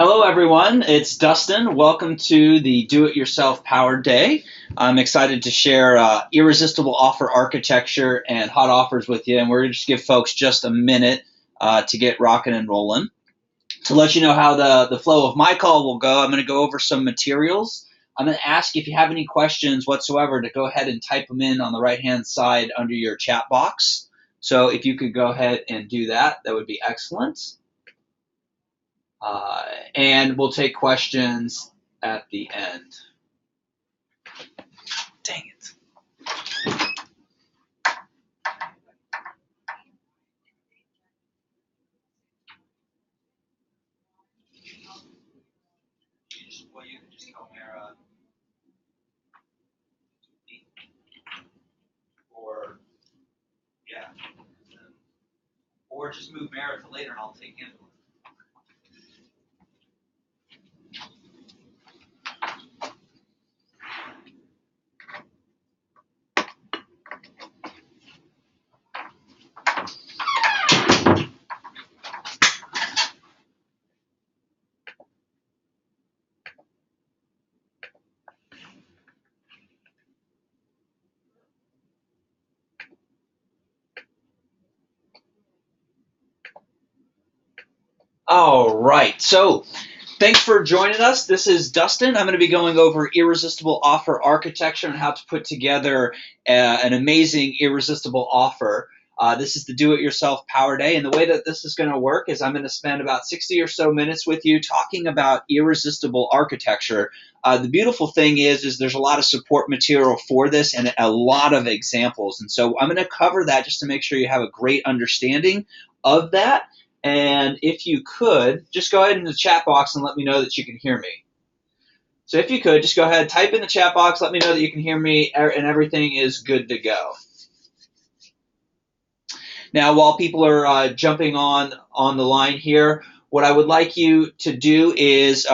Hello, everyone. It's Dustin. Welcome to the Do-It-Yourself Powered Day. I'm excited to share irresistible offer architecture and hot offers with you, and we're going to just give folks just a minute to get rocking and rolling. To let you know how the flow of my call will go, I'm going to go over some materials. I'm going to ask if you have any questions whatsoever to go ahead and type them in on the right-hand side under your chat box. So if you could go ahead and do that, that would be excellent. And we'll take questions at the end. Dang it. Well, you can just tell Mara, or yeah, or just move Mara to later, and I'll take Angela. All right. So thanks for joining us. This is Dustin. I'm going to be going over irresistible offer architecture and how to put together an amazing irresistible offer. This is the Do-It-Yourself Power Day, and the way that this is going to work is I'm going to spend about 60 or so minutes with you talking about irresistible architecture. The beautiful thing is there's a lot of support material for this and a lot of examples, and so I'm going to cover that just to make sure you have a great understanding of that. And if you could, just go ahead in the chat box and let me know that you can hear me. So if you could, just go ahead, type in the chat box, let me know that you can hear me, and everything is good to go. Now, while people are jumping on the line here, what I would like you to do is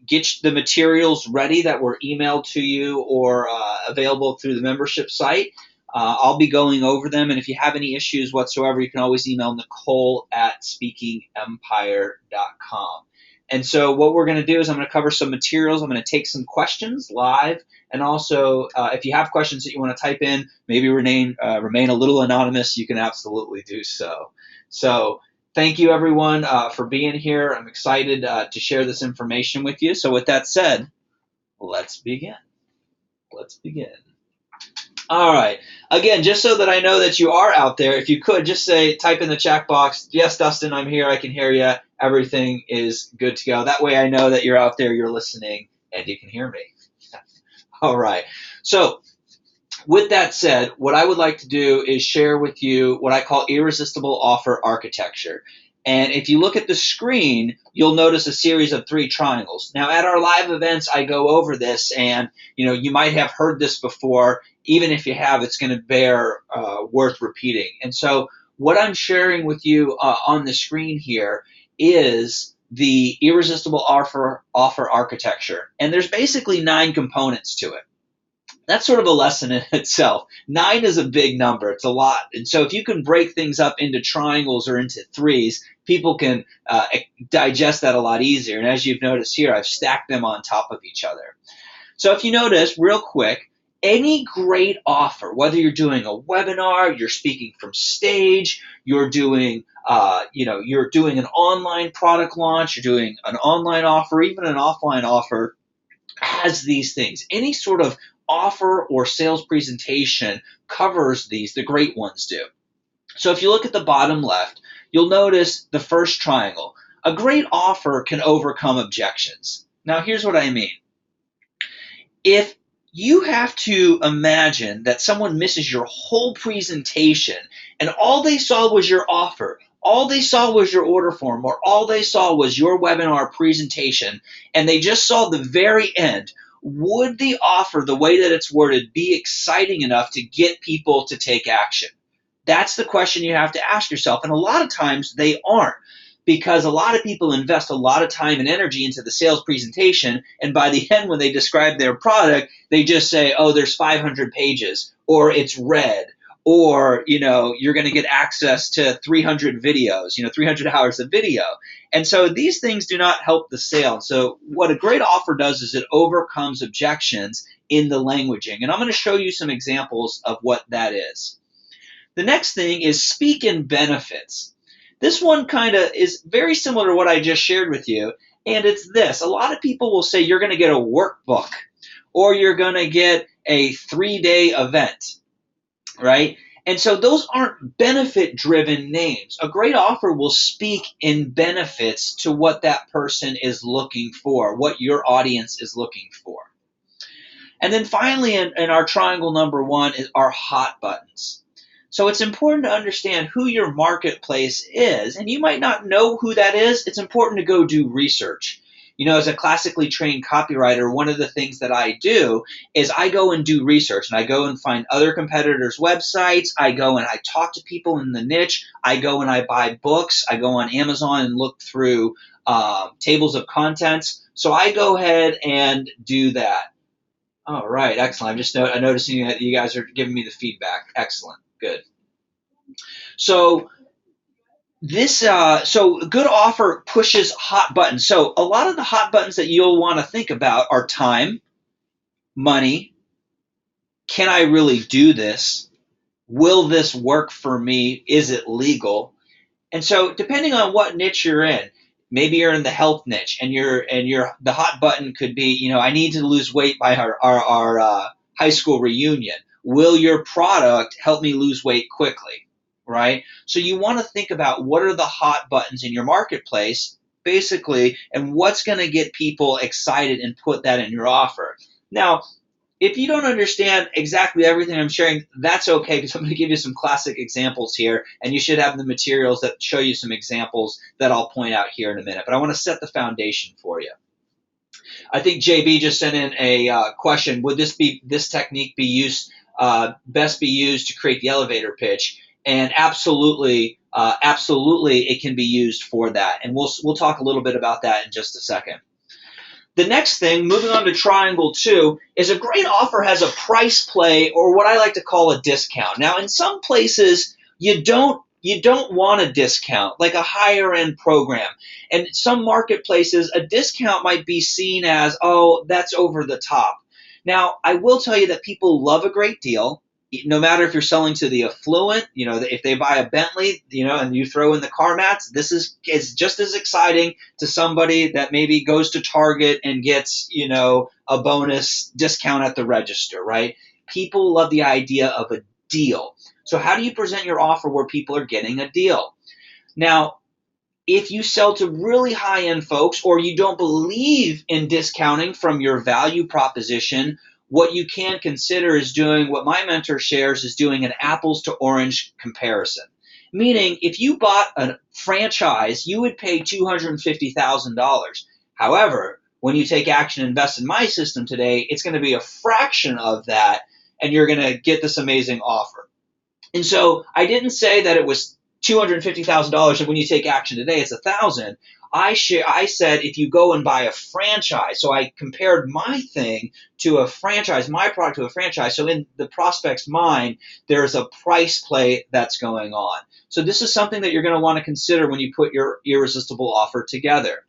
get the materials ready that were emailed to you or available through the membership site. I'll be going over them, and if you have any issues whatsoever, you can always email nicole@speakingempire.com. And so what we're going to do is I'm going to cover some materials. I'm going to take some questions live, and also if you have questions that you want to type in, maybe remain a little anonymous, you can absolutely do so. So thank you, everyone, for being here. I'm excited to share this information with you. So with that said, let's begin. Let's begin. All right. Again, just so that I know that you are out there, if you could just type in the chat box, yes, Dustin, I'm here. I can hear you. Everything is good to go. That way I know that you're out there, you're listening, and you can hear me. All right. So with that said, what I would like to do is share with you what I call irresistible offer architecture. And if you look at the screen, you'll notice a series of 3 triangles. Now, at our live events, I go over this, and you might have heard this before. Even if you have, it's going to bear worth repeating. And so what I'm sharing with you on the screen here is the irresistible offer architecture. And there's basically 9 components to it. That's sort of a lesson in itself. 9 is a big number. It's a lot. And so if you can break things up into triangles or into 3s, people can digest that a lot easier. And as you've noticed here, I've stacked them on top of each other. So if you notice, real quick, any great offer, whether you're doing a webinar, you're speaking from stage, you're doing you're doing an online product launch, you're doing an online offer, even an offline offer, has these things. Any sort of offer or sales presentation covers these, the great ones do. So if you look at the bottom left, you'll notice the first triangle. A great offer can overcome objections. Now here's what I mean. If you have to imagine that someone misses your whole presentation and all they saw was your offer, all they saw was your order form, or all they saw was your webinar presentation, and they just saw the very end, would the offer, the way that it's worded, be exciting enough to get people to take action? That's the question you have to ask yourself. And a lot of times they aren't, because a lot of people invest a lot of time and energy into the sales presentation, and by the end when they describe their product, they just say, oh, there's 500 pages, or it's red, or, you're going to get access to 300 videos, 300 hours of video. And so these things do not help the sale. So what a great offer does is it overcomes objections in the languaging. And I'm going to show you some examples of what that is. The next thing is speak in benefits. This one kind of is very similar to what I just shared with you. And it's this. A lot of people will say you're going to get a workbook or you're going to get a 3-day event, right? And so those aren't benefit-driven names. A great offer will speak in benefits to what that person is looking for, what your audience is looking for. And then finally, in our triangle number 1 is our hot buttons. So it's important to understand who your marketplace is. And you might not know who that is. It's important to go do research. As a classically trained copywriter, one of the things that I do is I go and do research, and I go and find other competitors' websites. I go and I talk to people in the niche. I go and I buy books. I go on Amazon and look through tables of contents. So I go ahead and do that. All right, excellent. I'm just noticing that you guys are giving me the feedback. Excellent, good. So so a good offer pushes hot buttons. So a lot of the hot buttons that you'll want to think about are time, money, can I really do this? Will this work for me? Is it legal? And so depending on what niche you're in, maybe you're in the health niche and the hot button could be, I need to lose weight by our high school reunion. Will your product help me lose weight quickly? Right? So you want to think about what are the hot buttons in your marketplace, basically, and what's going to get people excited and put that in your offer. Now, if you don't understand exactly everything I'm sharing, that's okay, because I'm going to give you some classic examples here, and you should have the materials that show you some examples that I'll point out here in a minute. But I want to set the foundation for you. I think JB just sent in a question. Would this technique best be used to create the elevator pitch? And absolutely, it can be used for that. And we'll talk a little bit about that in just a second. The next thing, moving on to triangle 2, is a great offer has a price play, or what I like to call a discount. Now, in some places, you don't want a discount, like a higher end program. And some marketplaces, a discount might be seen as, oh, that's over the top. Now, I will tell you that people love a great deal. No matter if you're selling to the affluent, if they buy a Bentley, and you throw in the car mats, this is just as exciting to somebody that maybe goes to Target and gets, a bonus discount at the register, right? People love the idea of a deal. So how do you present your offer where people are getting a deal? Now, if you sell to really high-end folks, or you don't believe in discounting from your value proposition, what you can consider is doing what my mentor shares is doing an apples to orange comparison. Meaning, if you bought a franchise, you would pay $250,000. However, when you take action and invest in my system today, it's going to be a fraction of that, and you're going to get this amazing offer. And so I didn't say that it was $250,000, and when you take action today, it's $1,000. I said if you go and buy a franchise, so I compared my thing to a franchise, my product to a franchise. So in the prospect's mind, there's a price play that's going on. So this is something that you're going to want to consider when you put your irresistible offer together.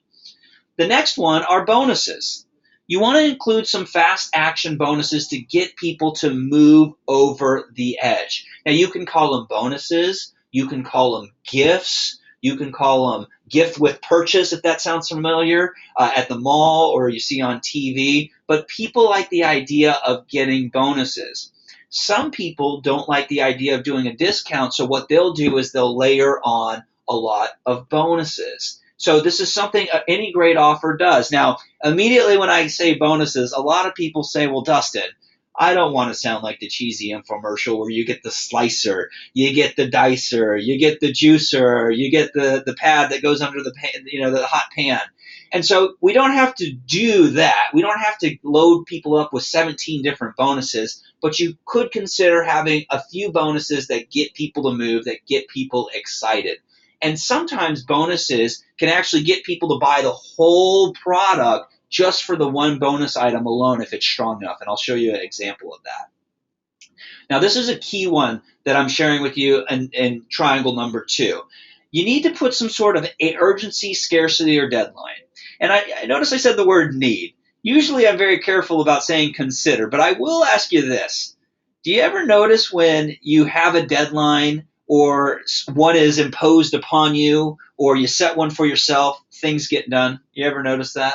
The next one are bonuses. You want to include some fast action bonuses to get people to move over the edge. Now, you can call them bonuses. You can call them gifts. You can call them gift with purchase, if that sounds familiar, at the mall or you see on TV. But people like the idea of getting bonuses. Some people don't like the idea of doing a discount, so what they'll do is they'll layer on a lot of bonuses. So this is something any great offer does. Now, immediately when I say bonuses, a lot of people say, well, Dustin, I don't want to sound like the cheesy infomercial where you get the slicer, you get the dicer, you get the juicer, you get the pad that goes under the pan, the hot pan. And so we don't have to do that. We don't have to load people up with 17 different bonuses, but you could consider having a few bonuses that get people to move, that get people excited. And sometimes bonuses can actually get people to buy the whole product just for the one bonus item alone if it's strong enough. And I'll show you an example of that. Now, this is a key one that I'm sharing with you in triangle number 2. You need to put some sort of urgency, scarcity, or deadline. And I notice I said the word need. Usually I'm very careful about saying consider, but I will ask you this. Do you ever notice when you have a deadline or one is imposed upon you or you set one for yourself, things get done? You ever notice that?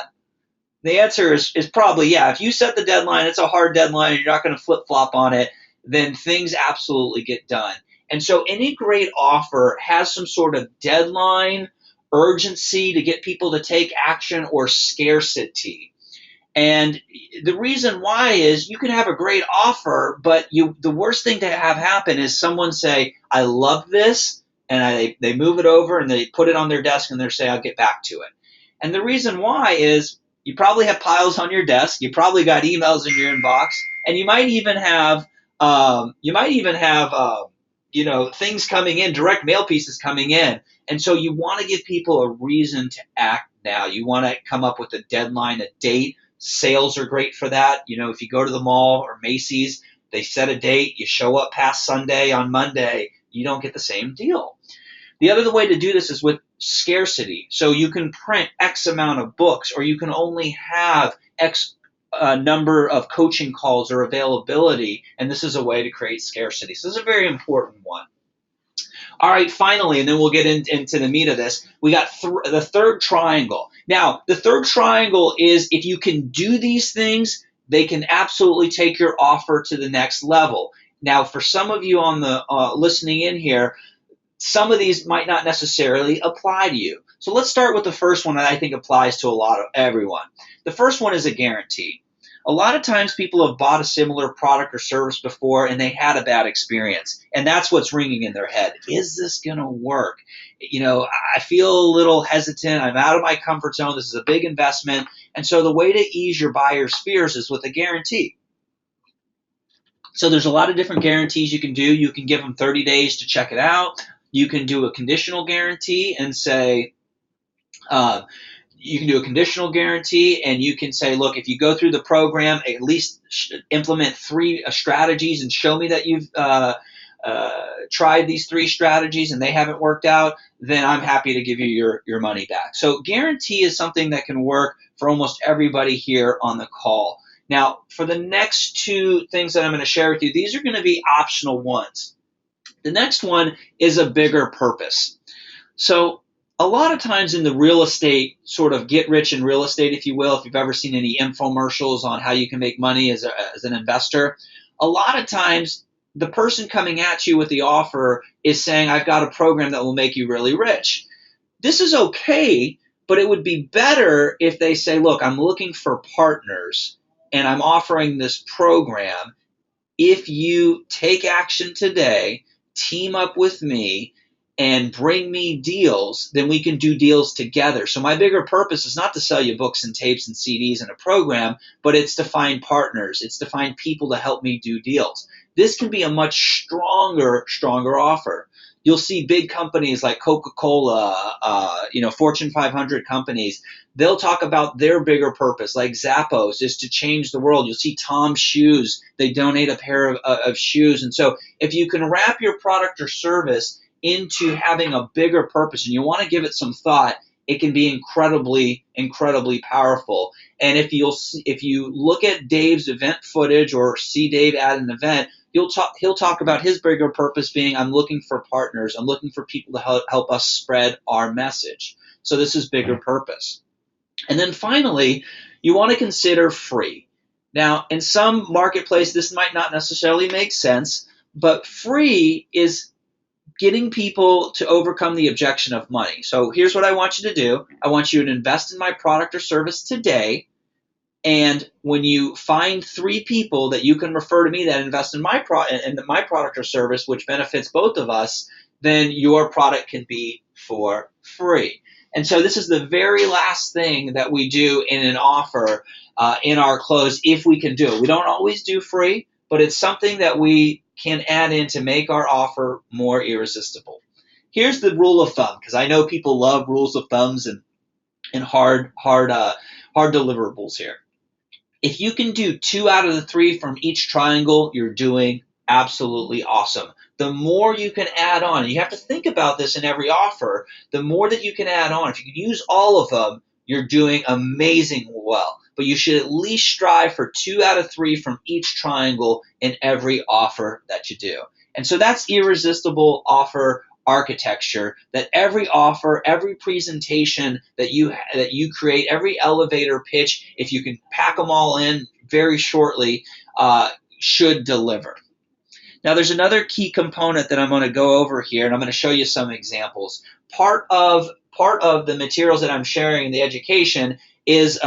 The answer is probably yeah. If you set the deadline, it's a hard deadline, and you're not going to flip flop on it, then things absolutely get done. And so any great offer has some sort of deadline, urgency to get people to take action, or scarcity. And the reason why is you can have a great offer, but the worst thing to have happen is someone say, I love this, and they move it over and they put it on their desk and they say, I'll get back to it. And the reason why is you probably have piles on your desk, you probably got emails in your inbox, and you might even have things coming in, direct mail pieces coming in. And so you want to give people a reason to act now. You want to come up with a deadline, a date. Sales are great for that. If you go to the mall or Macy's, they set a date, you show up past Sunday on Monday, you don't get the same deal. The other way to do this is with scarcity. So you can print X amount of books, or you can only have X number of coaching calls or availability, and this is a way to create scarcity. So this is a very important one. All right, finally, and then we'll get into the meat of this, we got the third triangle. Now, the third triangle is if you can do these things, they can absolutely take your offer to the next level. Now, for some of you on the listening in here, some of these might not necessarily apply to you. So let's start with the first one that I think applies to a lot of everyone. The first one is a guarantee. A lot of times people have bought a similar product or service before and they had a bad experience. And that's what's ringing in their head. Is this going to work? I feel a little hesitant. I'm out of my comfort zone. This is a big investment. And so the way to ease your buyer's fears is with a guarantee. So there's a lot of different guarantees you can do. You can give them 30 days to check it out. You can do a conditional guarantee and say, you can do a conditional guarantee and you can say, look, if you go through the program, at least implement 3 strategies and show me that you've tried these 3 strategies and they haven't worked out, then I'm happy to give you your money back. So guarantee is something that can work for almost everybody here on the call. Now, for the next 2 things that I'm going to share with you, these are going to be optional ones. The next one is a bigger purpose. So a lot of times in the real estate, sort of get rich in real estate, if you will, if you've ever seen any infomercials on how you can make money as an investor, a lot of times the person coming at you with the offer is saying, I've got a program that will make you really rich. This is okay, but it would be better if they say, look, I'm looking for partners and I'm offering this program. If you take action today, team up with me, and bring me deals, then we can do deals together. So my bigger purpose is not to sell you books and tapes and CDs and a program, but it's to find partners. It's to find people to help me do deals. This can be a much stronger offer. You'll see big companies like Coca-Cola, Fortune 500 companies. They'll talk about their bigger purpose, like Zappos, is to change the world. You'll see Tom's Shoes. They donate a pair of shoes. And so if you can wrap your product or service into having a bigger purpose and you want to give it some thought, it can be incredibly, incredibly powerful. And if you look at Dave's event footage or see Dave at an event, he'll talk about his bigger purpose being, I'm looking for partners. I'm looking for people to help us spread our message. So this is bigger purpose. And then finally, you want to consider free. Now, in some marketplace, this might not necessarily make sense, but free is getting people to overcome the objection of money. So here's what I want you to do. I want you to invest in my product or service today. And when you find 3 people that you can refer to me that invest in my product or service, which benefits both of us, then your product can be for free. And so this is the very last thing that we do in an offer in our close, if we can do it. We don't always do free, but it's something that we can add in to make our offer more irresistible. Here's the rule of thumb, because I know people love rules of thumbs and hard deliverables here. If you can do 2 out of the 3 from each triangle, you're doing absolutely awesome. The more you can add on, and you have to think about this in every offer, the more that you can add on. If you can use all of them, you're doing amazing well. But you should at least strive for 2 out of 3 from each triangle in every offer that you do. And so that's irresistible offer architecture, that every offer, every presentation that you create, every elevator pitch, if you can pack them all in very shortly, should deliver. Now, there's another key component that I'm going to go over here, and I'm going to show you some examples. Part of the materials that I'm sharing in the education is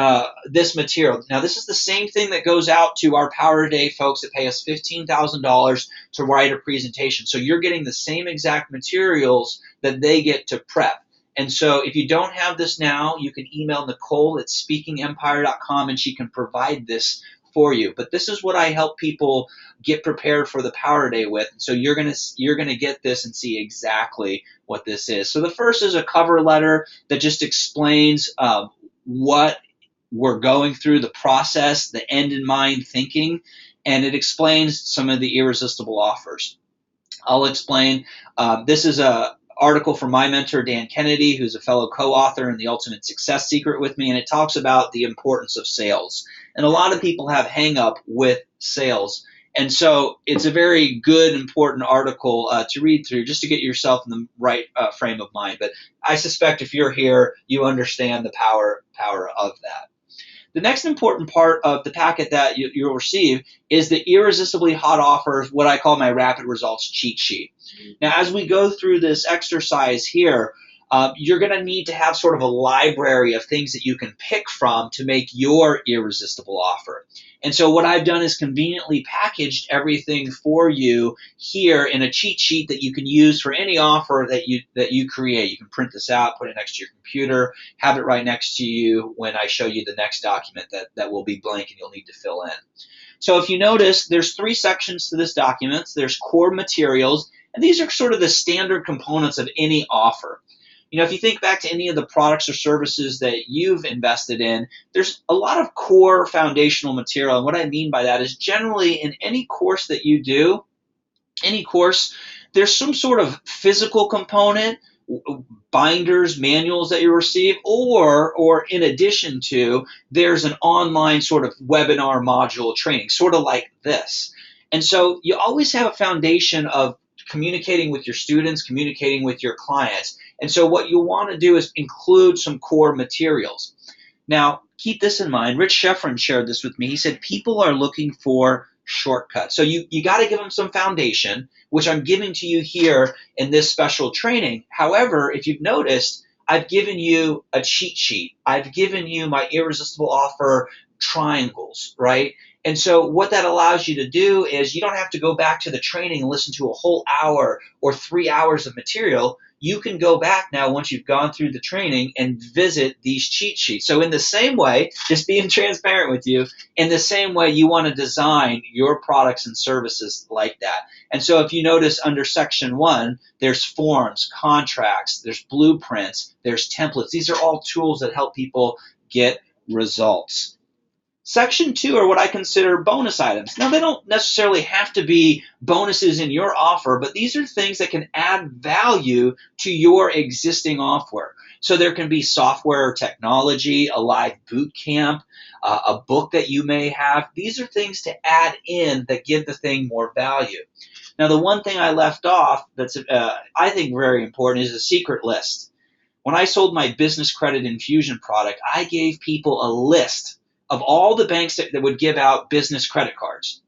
this material. Now, this is the same thing that goes out to our Power Day folks that pay us $15,000 to write a presentation. So you're getting the same exact materials that they get to prep. And so if you don't have this now, you can email Nicole at speakingempire.com, and she can provide this for you. But this is what I help people get prepared for the Power Day with. So you're gonna get this and see exactly what this is. So the first is a cover letter that just explains what we're going through, the process, the end in mind thinking, and it explains some of the irresistible offers. I'll explain. This is a article from my mentor, Dan Kennedy, who's a fellow co-author in The Ultimate Success Secret with me, and it talks about the importance of sales. And a lot of people have hang up with sales. And so it's a very good, important article to read through just to get yourself in the right frame of mind. But I suspect if you're here, you understand the power of that. The next important part of the packet that you'll receive is the Irresistibly Hot Offers, what I call my rapid results cheat sheet. Now, as we go through this exercise here, you're going to need to have sort of a library of things that you can pick from to make your irresistible offer. And so what I've done is conveniently packaged everything for you here in a cheat sheet that you can use for any offer that you create. You can print this out, put it next to your computer, have it right next to you when I show you the next document that will be blank and you'll need to fill in. So if you notice, there's 3 sections to this document. There's core materials, and these are sort of the standard components of any offer. You know, if you think back to any of the products or services that you've invested in, there's a lot of core foundational material. And what I mean by that is generally in any course that you do, any course, there's some sort of physical component, binders, manuals that you receive, or in addition to, there's an online sort of webinar module training, sort of like this. And so you always have a foundation of communicating with your students, communicating with your clients. And so what you'll want to do is include some core materials. Now, keep this in mind. Rich Sheffrin shared this with me. He said people are looking for shortcuts. So you got to give them some foundation, which I'm giving to you here in this special training. However, if you've noticed, I've given you a cheat sheet. I've given you my irresistible offer triangles, right? And so what that allows you to do is you don't have to go back to the training and listen to a whole hour or 3 hours of material. You can go back now once you've gone through the training and visit these cheat sheets. So in the same way, just being transparent with you, in the same way you want to design your products and services like that. And so if you notice under section 1, there's forms, contracts, there's blueprints, there's templates. These are all tools that help people get results. Section 2 are what I consider bonus items. Now, they don't necessarily have to be bonuses in your offer, but these are things that can add value to your existing offer. So there can be software or technology, a live boot camp, a book that you may have. These are things to add in that give the thing more value. Now, the one thing I left off that's I think very important is a secret list. When I sold my business credit infusion product, I gave people a list of all the banks that would give out business credit cards.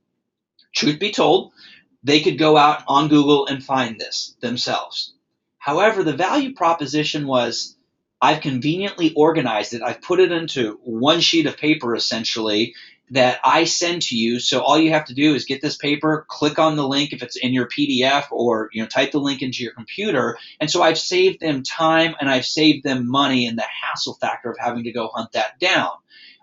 Truth be told, they could go out on Google and find this themselves. However, the value proposition was I've conveniently organized it. I've put it into one sheet of paper, essentially, that I send to you. So all you have to do is get this paper, click on the link if it's in your PDF, or type the link into your computer. And so I've saved them time and I've saved them money and the hassle factor of having to go hunt that down.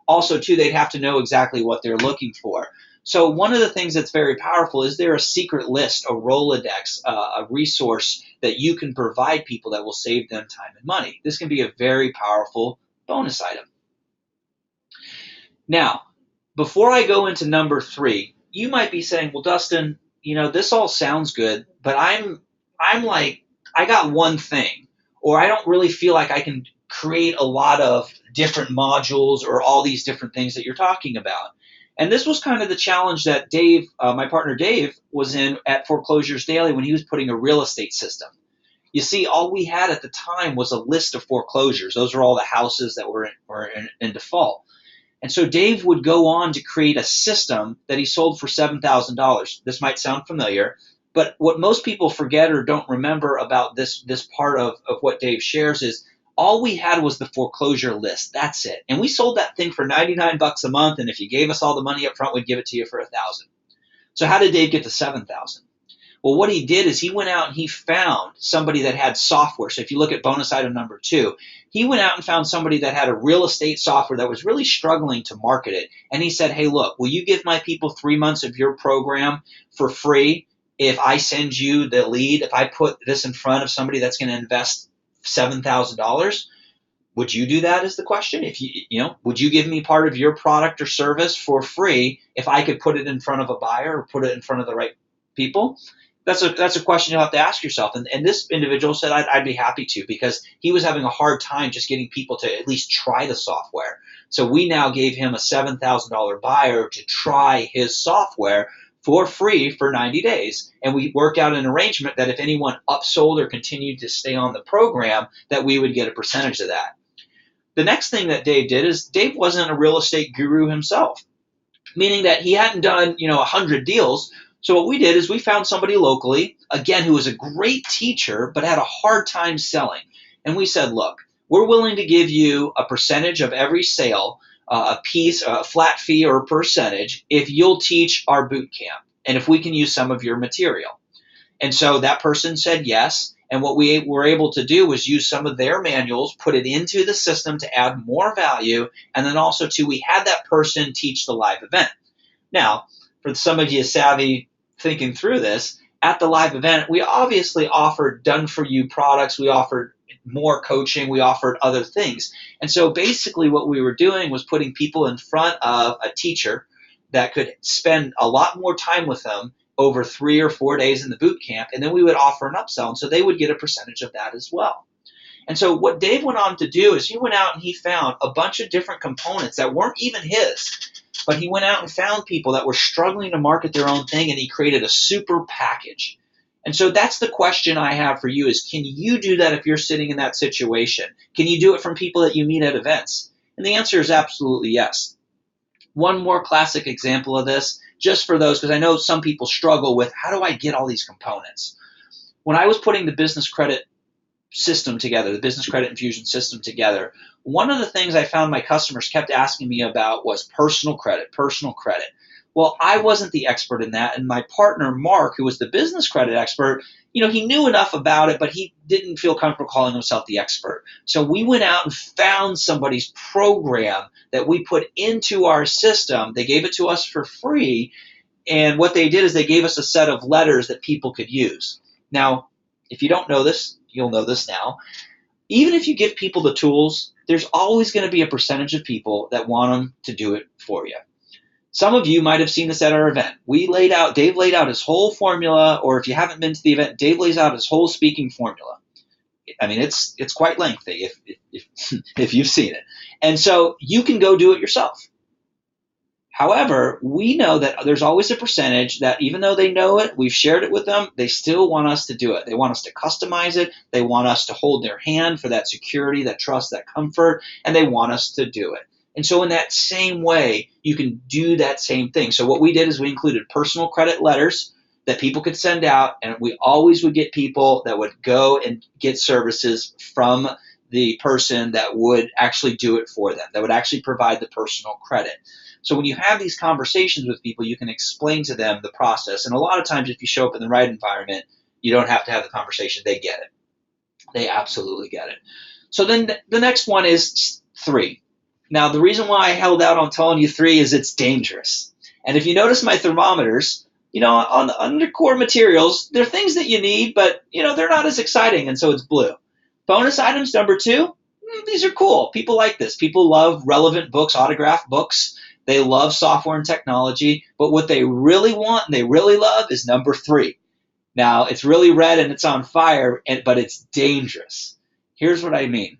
Also, too, they'd have to know exactly what they're looking for. So one of the things that's very powerful is there a secret list, a Rolodex, a resource that you can provide people that will save them time and money. This can be a very powerful bonus item. Now, before I go into number 3, you might be saying, well, Dustin, this all sounds good, but I'm like, I got one thing, or I don't really feel like I can create a lot of different modules or all these different things that you're talking about. And this was kind of the challenge that Dave, my partner Dave, was in at Foreclosures Daily when he was putting a real estate system. You see, all we had at the time was a list of foreclosures. Those are all the houses that were in default. And so Dave would go on to create a system that he sold for $7,000. This might sound familiar, but what most people forget or don't remember about this part of what Dave shares is all we had was the foreclosure list. That's it. And we sold that thing for $99 a month, and if you gave us all the money up front, we'd give it to you for $1,000. So how did Dave get to 7,000? Well, what he did is he went out and he found somebody that had software. So if you look at bonus item number 2, he went out and found somebody that had a real estate software that was really struggling to market it. And he said, hey, look, will you give my people 3 months of your program for free if I send you the lead, if I put this in front of somebody that's going to invest $7,000? Would you do that is the question. If would you give me part of your product or service for free if I could put it in front of a buyer or put it in front of the right people? That's a question you'll have to ask yourself. And this individual said, I'd be happy to, because he was having a hard time just getting people to at least try the software. So we now gave him a $7,000 buyer to try his software for free for 90 days. And we worked out an arrangement that if anyone upsold or continued to stay on the program, that we would get a percentage of that. The next thing that Dave did is Dave wasn't a real estate guru himself, meaning that he hadn't done 100 deals. So what we did is we found somebody locally, again, who was a great teacher but had a hard time selling. And we said, look, we're willing to give you a percentage of every sale, a piece, a flat fee or a percentage, if you'll teach our boot camp and if we can use some of your material. And so that person said yes. And what we were able to do was use some of their manuals, put it into the system to add more value. And then also, too, we had that person teach the live event. Now, for some of you savvy thinking through this, at the live event, we obviously offered done-for-you products. We offered more coaching. We offered other things. And so basically what we were doing was putting people in front of a teacher that could spend a lot more time with them over 3 or 4 days in the boot camp, and then we would offer an upsell, and so they would get a percentage of that as well. And so what Dave went on to do is he went out and he found a bunch of different components that weren't even his, but he went out and found people that were struggling to market their own thing, and he created a super package. And so that's the question I have for you is, can you do that if you're sitting in that situation? Can you do it from people that you meet at events? And the answer is absolutely yes. One more classic example of this, just for those, because I know some people struggle with, how do I get all these components? When I was putting the business credit system together, the business credit infusion system together, one of the things I found my customers kept asking me about was personal credit, personal credit. Well, I wasn't the expert in that, and my partner, Mark, who was the business credit expert, he knew enough about it, but he didn't feel comfortable calling himself the expert. So we went out and found somebody's program that we put into our system. They gave it to us for free, and what they did is they gave us a set of letters that people could use. Now, if you don't know this, you'll know this now. Even if you give people the tools, there's always going to be a percentage of people that want them to do it for you. Some of you might have seen this at our event. Dave laid out his whole formula, or if you haven't been to the event, Dave lays out his whole speaking formula. I mean, it's quite lengthy if you've seen it. And so you can go do it yourself. However, we know that there's always a percentage that even though they know it, we've shared it with them, they still want us to do it. They want us to customize it. They want us to hold their hand for that security, that trust, that comfort, and they want us to do it. And so in that same way, you can do that same thing. So what we did is we included personal credit letters that people could send out, and we always would get people that would go and get services from the person that would actually do it for them, that would actually provide the personal credit. So when you have these conversations with people, you can explain to them the process. And a lot of times if you show up in the right environment, you don't have to have the conversation. They get it. They absolutely get it. So then the next one is 3. Now, the reason why I held out on telling you 3 is it's dangerous. And if you notice my thermometers, on the undercore materials, they're things that you need, but, they're not as exciting, and so it's blue. Bonus items number 2, these are cool. People like this. People love relevant books, autographed books They love software and technology, but what they really want and they really love is number 3. Now, it's really red and it's on fire, but it's dangerous. Here's what I mean.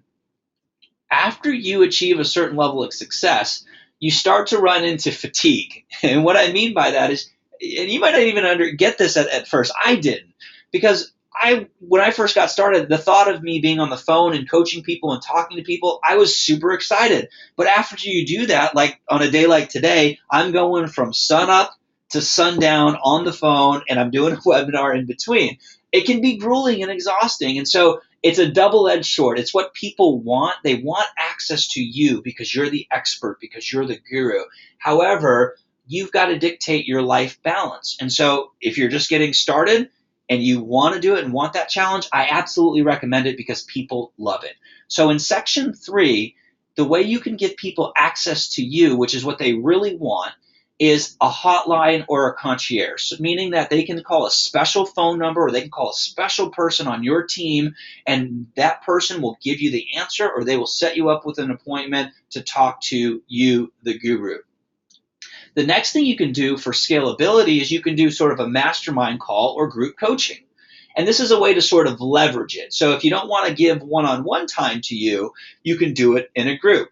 After you achieve a certain level of success, you start to run into fatigue. And what I mean by that is, and you might not even get this at first. I didn't, because when I first got started, the thought of me being on the phone and coaching people and talking to people, I was super excited. But after you do that, like on a day like today, I'm going from sun up to sundown on the phone, and I'm doing a webinar in between. It can be grueling and exhausting. And so it's a double-edged sword. It's what people want. They want access to you because you're the expert, because you're the guru. However, you've got to dictate your life balance. And so if you're just getting started and you want to do it and want that challenge, I absolutely recommend it because people love it. So in section 3, the way you can give people access to you, which is what they really want, is a hotline or a concierge, meaning that they can call a special phone number or they can call a special person on your team, and that person will give you the answer, or they will set you up with an appointment to talk to you, the guru. The next thing you can do for scalability is you can do sort of a mastermind call or group coaching. And this is a way to sort of leverage it. So if you don't want to give one-on-one time to you, you can do it in a group.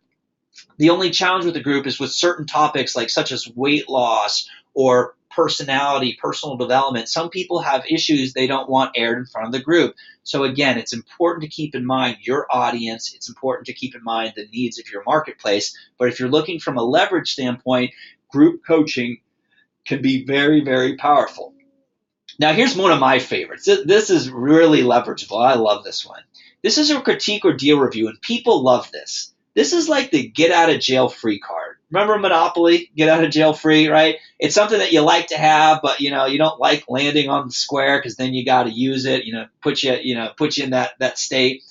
The only challenge with the group is with certain topics like such as weight loss or personality, personal development. Some people have issues they don't want aired in front of the group. So again, it's important to keep in mind your audience. It's important to keep in mind the needs of your marketplace. But if you're looking from a leverage standpoint, group coaching can be very, very powerful. Now, here's one of my favorites. This is really leverageable. I love this one. This is a critique or deal review, and people love this. This is like the get out of jail free card. Remember Monopoly, get out of jail free, right? It's something that you like to have, but you don't like landing on the square because then you got to use it, put you in that state.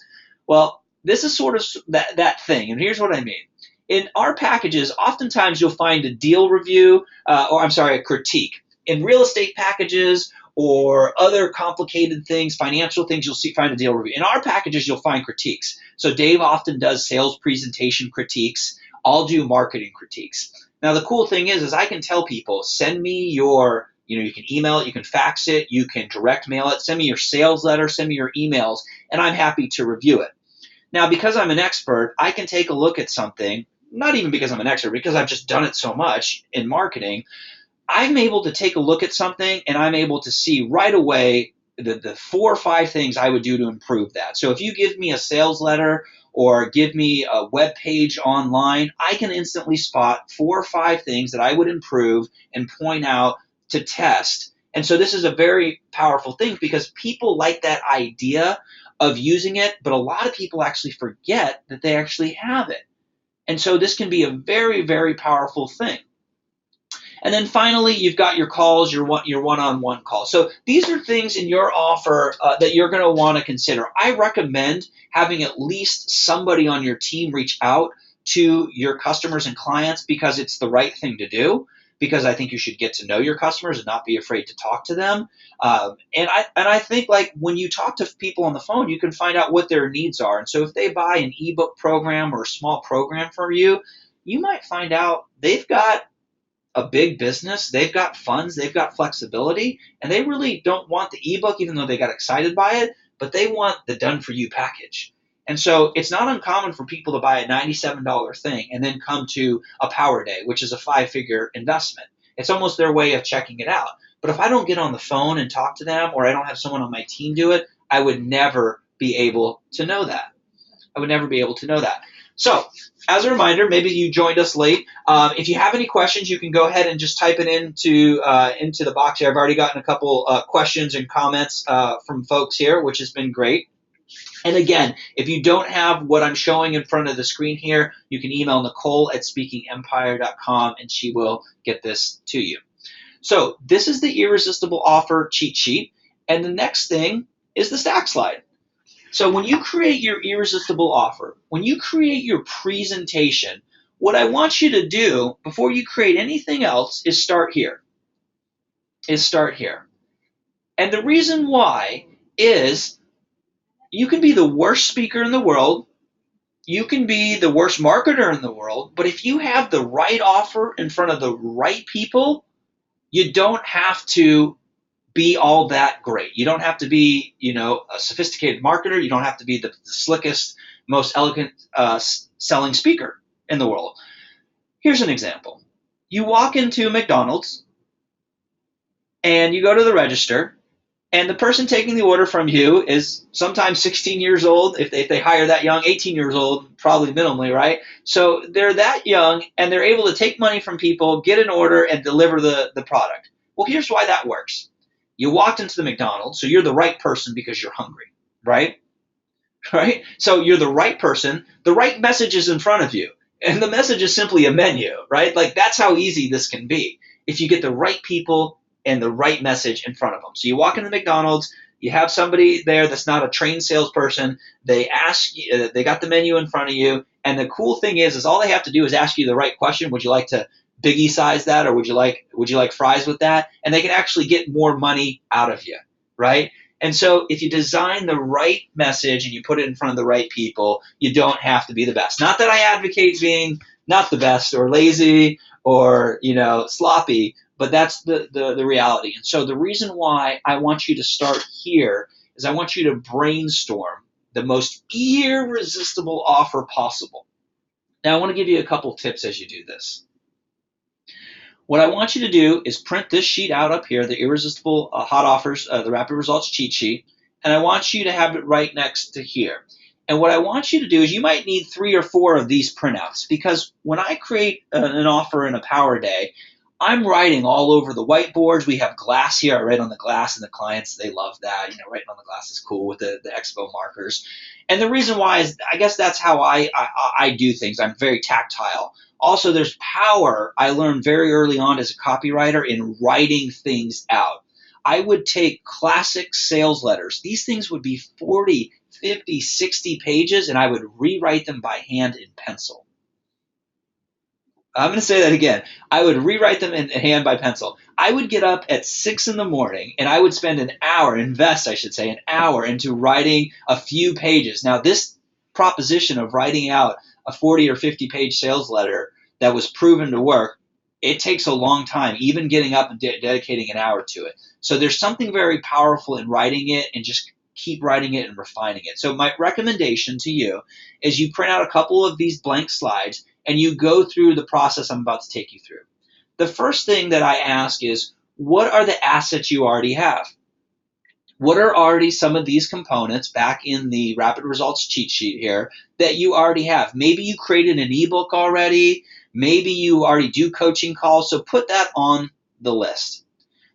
Well, this is sort of that thing, and here's what I mean. In our packages, oftentimes you'll find a deal review, a critique. In real estate packages or other complicated things, financial things, find a deal review. In our packages, you'll find critiques. So Dave often does sales presentation critiques. I'll do marketing critiques. Now, the cool thing is I can tell people, send me your, you can email it, you can fax it, you can direct mail it, send me your sales letter, send me your emails, and I'm happy to review it. Now, because I'm an expert, I can take a look at something, not even because I'm an expert, because I've just done it so much in marketing. I'm able to take a look at something and I'm able to see right away the 4 or 5 things I would do to improve that. So if you give me a sales letter or give me a web page online, I can instantly spot 4 or 5 things that I would improve and point out to test. And so this is a very powerful thing because people like that idea of using it, but a lot of people actually forget that they actually have it. And so this can be a very, very powerful thing. And then finally, you've got your calls, your one-on-one calls. So these are things in your offer that you're going to want to consider. I recommend having at least somebody on your team reach out to your customers and clients because it's the right thing to do, because I think you should get to know your customers and not be afraid to talk to them. And I think like when you talk to people on the phone, you can find out what their needs are. And so if they buy an ebook program or a small program from you, you might find out they've got a big business, they've got funds, they've got flexibility, and they really don't want the ebook even though they got excited by it, but they want the done for you package. And so it's not uncommon for people to buy a $97 thing and then come to a Power Day, which is a 5-figure investment. It's almost their way of checking it out. But if I don't get on the phone and talk to them, or I don't have someone on my team do it, I would never be able to know that. So, as a reminder, maybe you joined us late. If you have any questions, you can go ahead and just type it into the box here. I've already gotten a couple questions and comments from folks here, which has been great. And again, if you don't have what I'm showing in front of the screen here, you can email Nicole@speakingempire.com and she will get this to you. So this is the Irresistible Offer cheat sheet. And the next thing is the stack slide. So when you create your irresistible offer, when you create your presentation, what I want you to do before you create anything else is start here. And the reason why is you can be the worst speaker in the world, You can be the worst marketer in the world, but if you have the right offer in front of the right people, you don't have to be all that great. You don't have to be, a sophisticated marketer. You don't have to be the slickest, most elegant selling speaker in the world. Here's an example. You walk into McDonald's and you go to the register, and the person taking the order from you is sometimes 16 years old. If they hire that young, 18 years old, probably minimally, right? So they're that young, and they're able to take money from people, get an order, and deliver the product. Well, here's why that works. You walked into the McDonald's, so you're the right person because you're hungry, right? Right? So you're the right person. The right message is in front of you. And the message is simply a menu, right? Like, that's how easy this can be if you get the right people and the right message in front of them. So you walk into McDonald's, you have somebody there that's not a trained salesperson. They ask you, they got the menu in front of you, and the cool thing is all they have to do is ask you the right question. Would you like to biggie size that, or would you like fries with that? And they can actually get more money out of you, right? And so if you design the right message and you put it in front of the right people, you don't have to be the best. Not that I advocate being not the best or lazy or, sloppy, but that's the reality. And so the reason why I want you to start here is I want you to brainstorm the most irresistible offer possible. Now, I want to give you a couple tips as you do this. What I want you to do is print this sheet out up here, the Irresistible Hot Offers, the Rapid Results cheat sheet, and I want you to have it right next to here. And what I want you to do is you might need 3 or 4 of these printouts, because when I create an offer in a Power Day, I'm writing all over the whiteboards. We have glass here. I write on the glass, and the clients, they love that. Writing on the glass is cool with the expo markers. And the reason why is, I guess that's how I do things. I'm very tactile. Also, there's power I learned very early on as a copywriter in writing things out. I would take classic sales letters. These things would be 40, 50, 60 pages, and I would rewrite them by hand in pencil. I'm going to say that again. I would rewrite them in hand by pencil. I would get up at 6 in the morning, and I would spend an hour into writing a few pages. Now, this proposition of writing out a 40 or 50 page sales letter that was proven to work, it takes a long time, even getting up and dedicating an hour to it. So there's something very powerful in writing it, and just keep writing it and refining it. So my recommendation to you is you print out a couple of these blank slides and you go through the process I'm about to take you through. The first thing that I ask is, what are the assets you already have? What are already some of these components back in the Rapid Results cheat sheet here that you already have? Maybe you created an ebook already. Maybe you already do coaching calls. So put that on the list.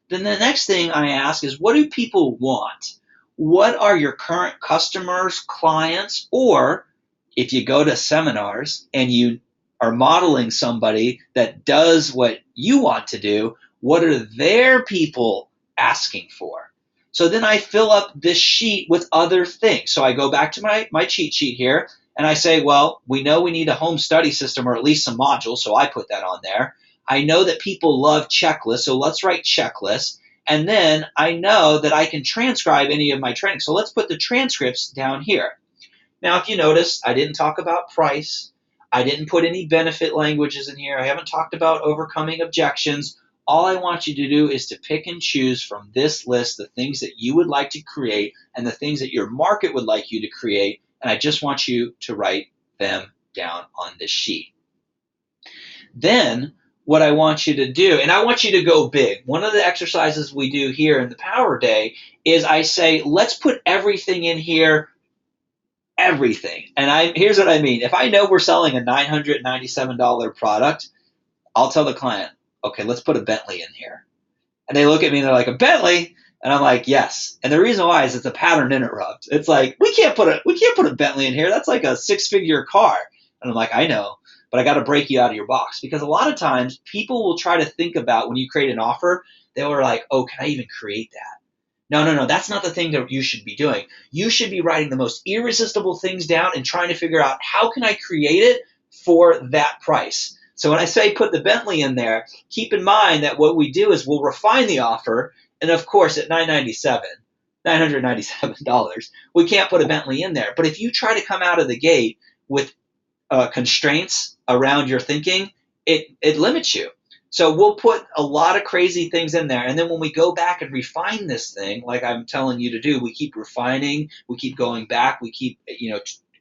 Then the next thing I ask is, what do people want? What are your current customers, clients, or if you go to seminars and you are modeling somebody that does what you want to do, what are their people asking for? So then I fill up this sheet with other things. So I go back to my cheat sheet here, and I say, well, we know we need a home study system or at least some modules, so I put that on there. I know that people love checklists, so let's write checklists. And then I know that I can transcribe any of my training, so let's put the transcripts down here. Now, if you notice, I didn't talk about price. I didn't put any benefit languages in here. I haven't talked about overcoming objections. All I want you to do is to pick and choose from this list the things that you would like to create and the things that your market would like you to create, and I just want you to write them down on this sheet. Then what I want you to do, and I want you to go big. One of the exercises we do here in the Power Day is I say, let's put everything in here, everything. And here's what I mean. If I know we're selling a $997 product, I'll tell the client, okay, let's put a Bentley in here. And they look at me and they're like, a Bentley? And I'm like, yes. And the reason why is it's a pattern interrupt. It's like, we can't put a Bentley in here. That's like a 6-figure car. And I'm like, I know, but I got to break you out of your box, because a lot of times people will try to think about when you create an offer, they were like, oh, can I even create that? No, that's not the thing that you should be doing. You should be writing the most irresistible things down and trying to figure out, how can I create it for that price? So when I say put the Bentley in there, keep in mind that what we do is we'll refine the offer. And of course, at $997, we can't put a Bentley in there. But if you try to come out of the gate with constraints around your thinking, it limits you. So we'll put a lot of crazy things in there. And then when we go back and refine this thing, like I'm telling you to do, we keep refining, we keep going back, we keep,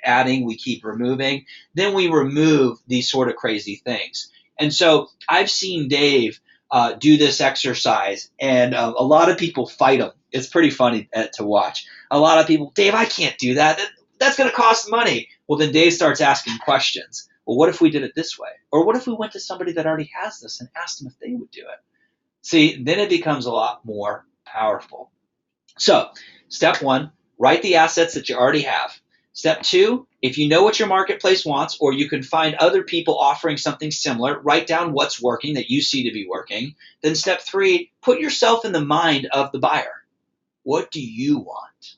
adding, we keep removing. Then we remove these sort of crazy things. And so I've seen Dave do this exercise, and a lot of people fight him. It's pretty funny to watch. A lot of people, Dave, I can't do that. That's going to cost money. Well, then Dave starts asking questions. Well, what if we did it this way? Or what if we went to somebody that already has this and asked them if they would do it? See, then it becomes a lot more powerful. So, step 1, write the assets that you already have. Step 2, if you know what your marketplace wants, or you can find other people offering something similar, write down what's working that you see to be working. Then step 3, put yourself in the mind of the buyer. What do you want?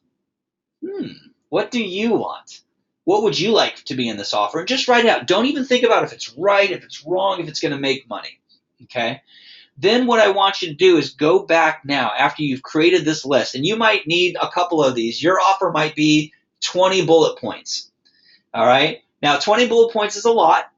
What do you want? What would you like to be in this offer? And just write it out. Don't even think about if it's right, if it's wrong, if it's going to make money. Okay? Then what I want you to do is go back now after you've created this list. And you might need a couple of these. Your offer might be 20 bullet points. All right? Now, 20 bullet points is a lot.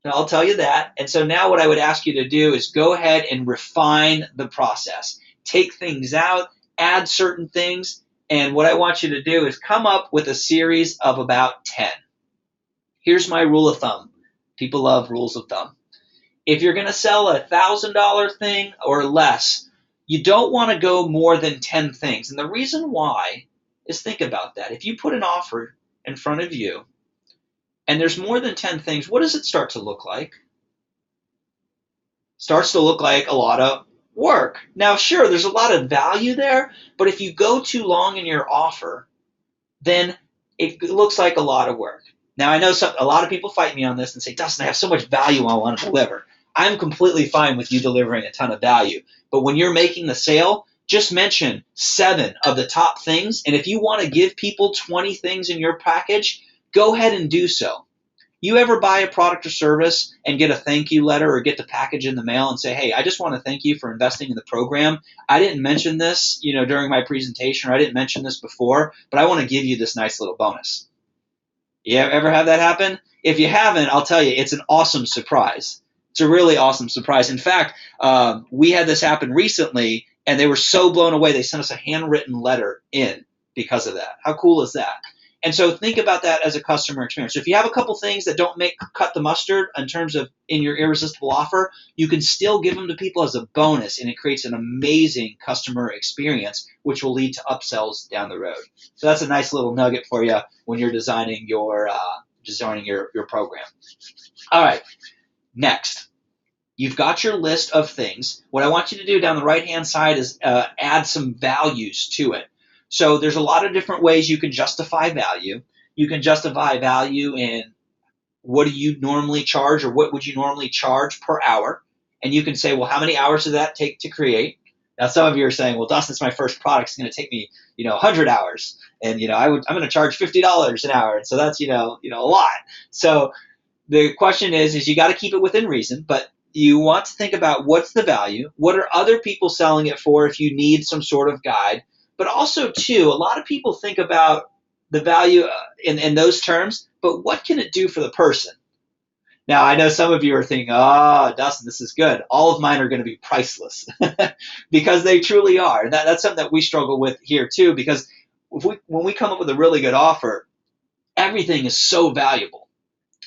I'll tell you that. And so now what I would ask you to do is go ahead and refine the process. Take things out, add certain things. And what I want you to do is come up with a series of about 10. Here's my rule of thumb. People love rules of thumb. If you're going to sell a $1,000 thing or less, you don't want to go more than 10 things. And the reason why is, think about that. If you put an offer in front of you and there's more than 10 things, what does it start to look like? Starts to look like a lot of work. Now, sure, there's a lot of value there, but if you go too long in your offer, then it looks like a lot of work. Now, I know a lot of people fight me on this and say, Dustin, I have so much value I want to deliver. I'm completely fine with you delivering a ton of value. But when you're making the sale, just mention 7 of the top things. And if you want to give people 20 things in your package, go ahead and do so. You ever buy a product or service and get a thank you letter or get the package in the mail and say, hey, I just want to thank you for investing in the program. I didn't mention this, during my presentation, or I didn't mention this before, but I want to give you this nice little bonus. You ever have that happen? If you haven't, I'll tell you, it's an awesome surprise. It's a really awesome surprise. In fact, we had this happen recently, and they were so blown away, they sent us a handwritten letter in because of that. How cool is that? And so think about that as a customer experience. So if you have a couple things that don't cut the mustard in terms of in your irresistible offer, you can still give them to people as a bonus, and it creates an amazing customer experience, which will lead to upsells down the road. So that's a nice little nugget for you when you're designing your program. All right, next. You've got your list of things. What I want you to do down the right-hand side is add some values to it. So there's a lot of different ways you can justify value. You can justify value in what do you normally charge, or what would you normally charge per hour? And you can say, well, how many hours does that take to create? Now, some of you are saying, well, Dustin, it's my first product. It's going to take me, 100 hours. And, I'm going to charge $50 an hour. And so that's, a lot. So the question is you got to keep it within reason, but you want to think about what's the value? What are other people selling it for if you need some sort of guide? But also, too, a lot of people think about the value in those terms, but what can it do for the person? Now, I know some of you are thinking, Dustin, this is good. All of mine are going to be priceless because they truly are. And that's something that we struggle with here, too, because when we come up with a really good offer, everything is so valuable.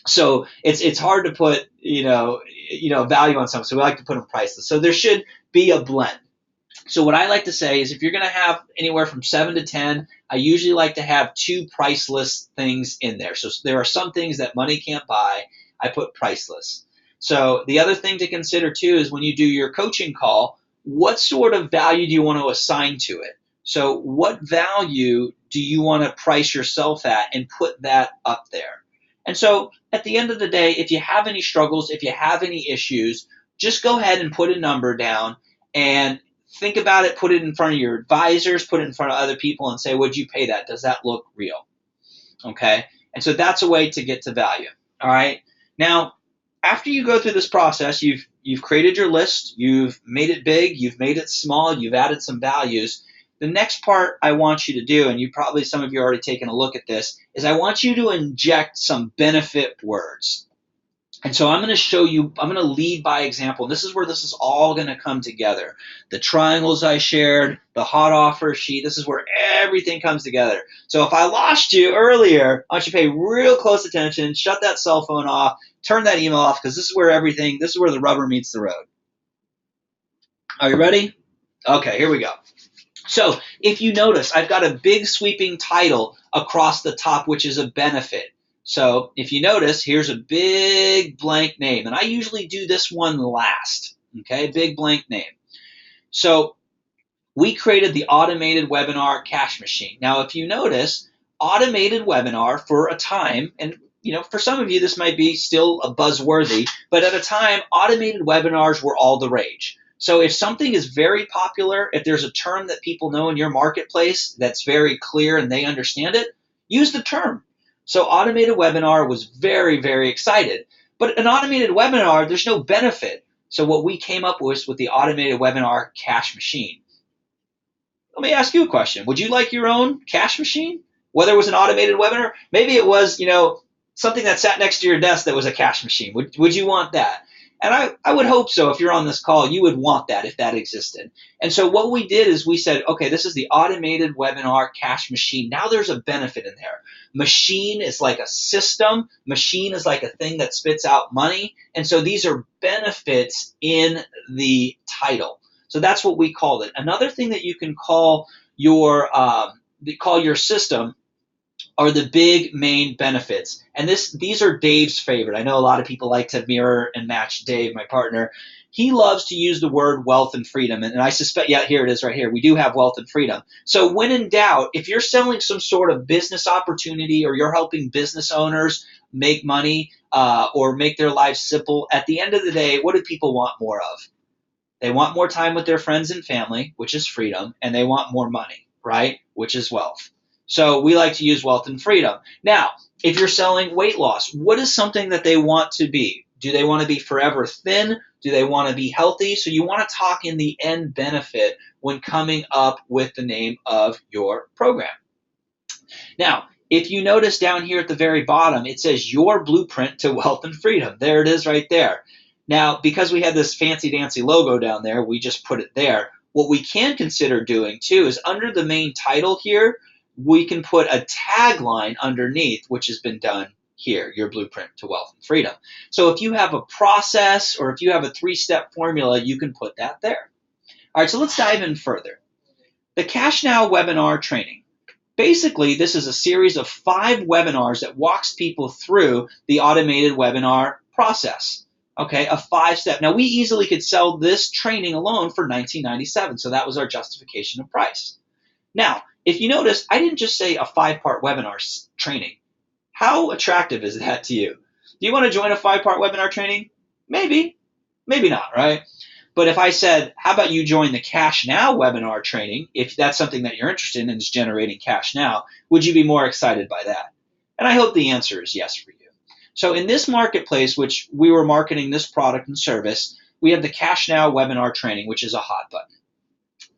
So it's hard to put, value on something. So we like to put them priceless. So there should be a blend. So what I like to say is if you're going to have anywhere from 7 to 10, I usually like to have 2 priceless things in there. So there are some things that money can't buy. I put priceless. So the other thing to consider too is when you do your coaching call, what sort of value do you want to assign to it? So what value do you want to price yourself at and put that up there? And so at the end of the day, if you have any struggles, if you have any issues, just go ahead and put a number down and think about it, put it in front of your advisors, put it in front of other people and say, would you pay that? Does that look real? Okay. And so that's a way to get to value. All right. Now, after you go through this process, you've created your list, you've made it big, you've made it small, you've added some values. The next part I want you to do, and some of you already taken a look at this, is I want you to inject some benefit words. And so I'm going to show you, I'm going to lead by example. This is where this is all going to come together. The triangles I shared, the hot offer sheet, this is where everything comes together. So if I lost you earlier, I want you to pay real close attention, shut that cell phone off, turn that email off, because this is where the rubber meets the road. Are you ready? Okay, here we go. So if you notice, I've got a big sweeping title across the top, which is a benefit. So if you notice, here's a big blank name, and I usually do this one last, okay, big blank name. So we created the automated webinar cash machine. Now, if you notice, automated webinar for a time, and for some of you, this might be still a buzzworthy, but at a time, automated webinars were all the rage. So if something is very popular, if there's a term that people know in your marketplace that's very clear and they understand it, use the term. So automated webinar was very, very excited. But an automated webinar, there's no benefit. So what we came up with the automated webinar cash machine. Let me ask you a question. Would you like your own cash machine? Whether it was an automated webinar, maybe it was, something that sat next to your desk that was a cash machine. Would you want that? And I would hope so. If you're on this call, you would want that if that existed. And so what we did is we said, okay, this is the automated webinar cash machine. Now there's a benefit in there. Machine is like a system. Machine is like a thing that spits out money. And so these are benefits in the title. So that's what we called it. Another thing that you can call your system are the big main benefits. And these are Dave's favorite. I know a lot of people like to mirror and match Dave, my partner. He loves to use the word wealth and freedom. And I suspect, yeah, here it is right here. We do have wealth and freedom. So when in doubt, if you're selling some sort of business opportunity or you're helping business owners make money or make their lives simple, at the end of the day, what do people want more of? They want more time with their friends and family, which is freedom, and they want more money, right, which is wealth. So we like to use wealth and freedom. Now, if you're selling weight loss, what is something that they want to be? Do they want to be forever thin? Do they want to be healthy? So you want to talk in the end benefit when coming up with the name of your program. Now, if you notice down here at the very bottom, it says your blueprint to wealth and freedom. There it is right there. Now, because we had this fancy dancy logo down there, we just put it there. What we can consider doing too is under the main title here, we can put a tagline underneath, which has been done here, your blueprint to wealth and freedom. So if you have a process or if you have a 3-step formula, you can put that there. All right, so let's dive in further. The Cash Now webinar training. Basically, this is a series of 5 webinars that walks people through the automated webinar process. Okay, a 5-step. Now, we easily could sell this training alone for $19.97, so that was our justification of price. Now, if you notice, I didn't just say a 5-part webinar training. How attractive is that to you? Do you want to join a 5-part webinar training? Maybe, maybe not, right? But if I said, how about you join the Cash Now webinar training, if that's something that you're interested in and is generating cash now, would you be more excited by that? And I hope the answer is yes for you. So in this marketplace, which we were marketing this product and service, we have the Cash Now webinar training, which is a hot button.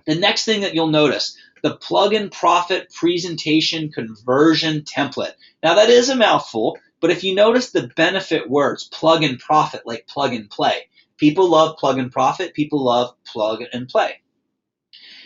The next thing that you'll notice, the plug and profit presentation conversion template. Now that is a mouthful, but if you notice the benefit words, plug and profit, like plug and play. People love plug and profit. People love plug and play.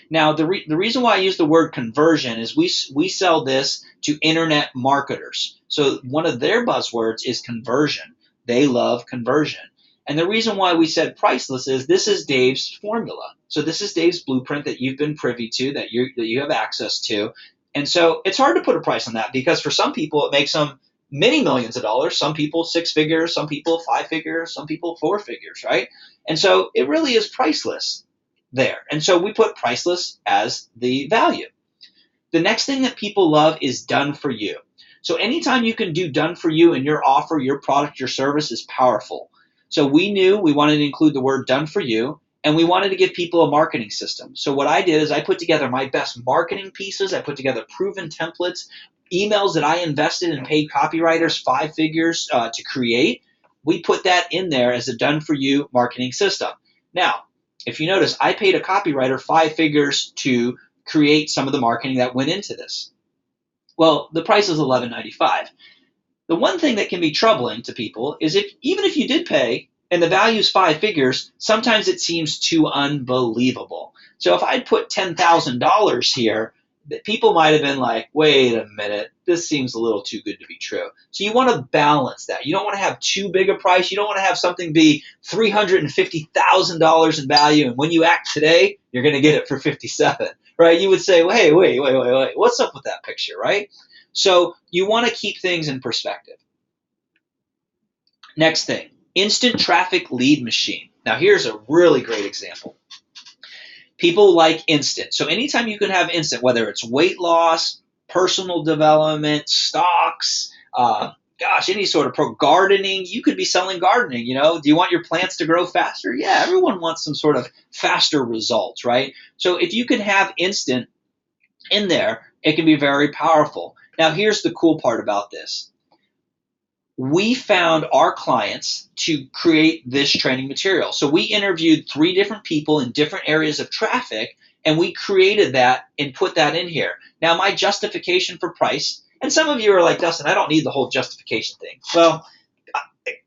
Now, the reason why I use the word conversion is we sell this to internet marketers. So one of their buzzwords is conversion. They love conversion. And the reason why we said priceless is this is Dave's formula. So this is Dave's blueprint that you've been privy to, that you have access to. And so it's hard to put a price on that because for some people it makes them many millions of dollars. Some people 6 figures, some people 5 figures, some people 4 figures, right? And so it really is priceless there. And so we put priceless as the value. The next thing that people love is done for you. So anytime you can do done for you in your offer, your product, your service is powerful. So we knew we wanted to include the word done for you, and we wanted to give people a marketing system. So what I did is I put together my best marketing pieces. I put together proven templates, emails that I invested and paid copywriters 5 figures to create. We put that in there as a done for you marketing system. Now, if you notice, I paid a copywriter 5 figures to create some of the marketing that went into this. Well, the price is $11.95. The one thing that can be troubling to people is even if you did pay and the value is 5 figures, sometimes it seems too unbelievable. So if I'd put $10,000 here, people might have been like, wait a minute, this seems a little too good to be true. So you want to balance that. You don't want to have too big a price. You don't want to have something be $350,000 in value, and when you act today, you're going to get it for 57, right? You would say, well, hey, wait, what's up with that picture, right? So you want to keep things in perspective. Next thing, instant traffic lead machine. Now here's a really great example. People like instant. So anytime you can have instant, whether it's weight loss, personal development, stocks, any sort of gardening, you could be selling gardening. Do you want your plants to grow faster? Yeah, everyone wants some sort of faster results, right? So if you can have instant in there, it can be very powerful. Now here's the cool part about this. We found our clients to create this training material. So we interviewed 3 different people in different areas of traffic, and we created that and put that in here. Now, my justification for price, and some of you are like, Dustin, I don't need the whole justification thing. Well,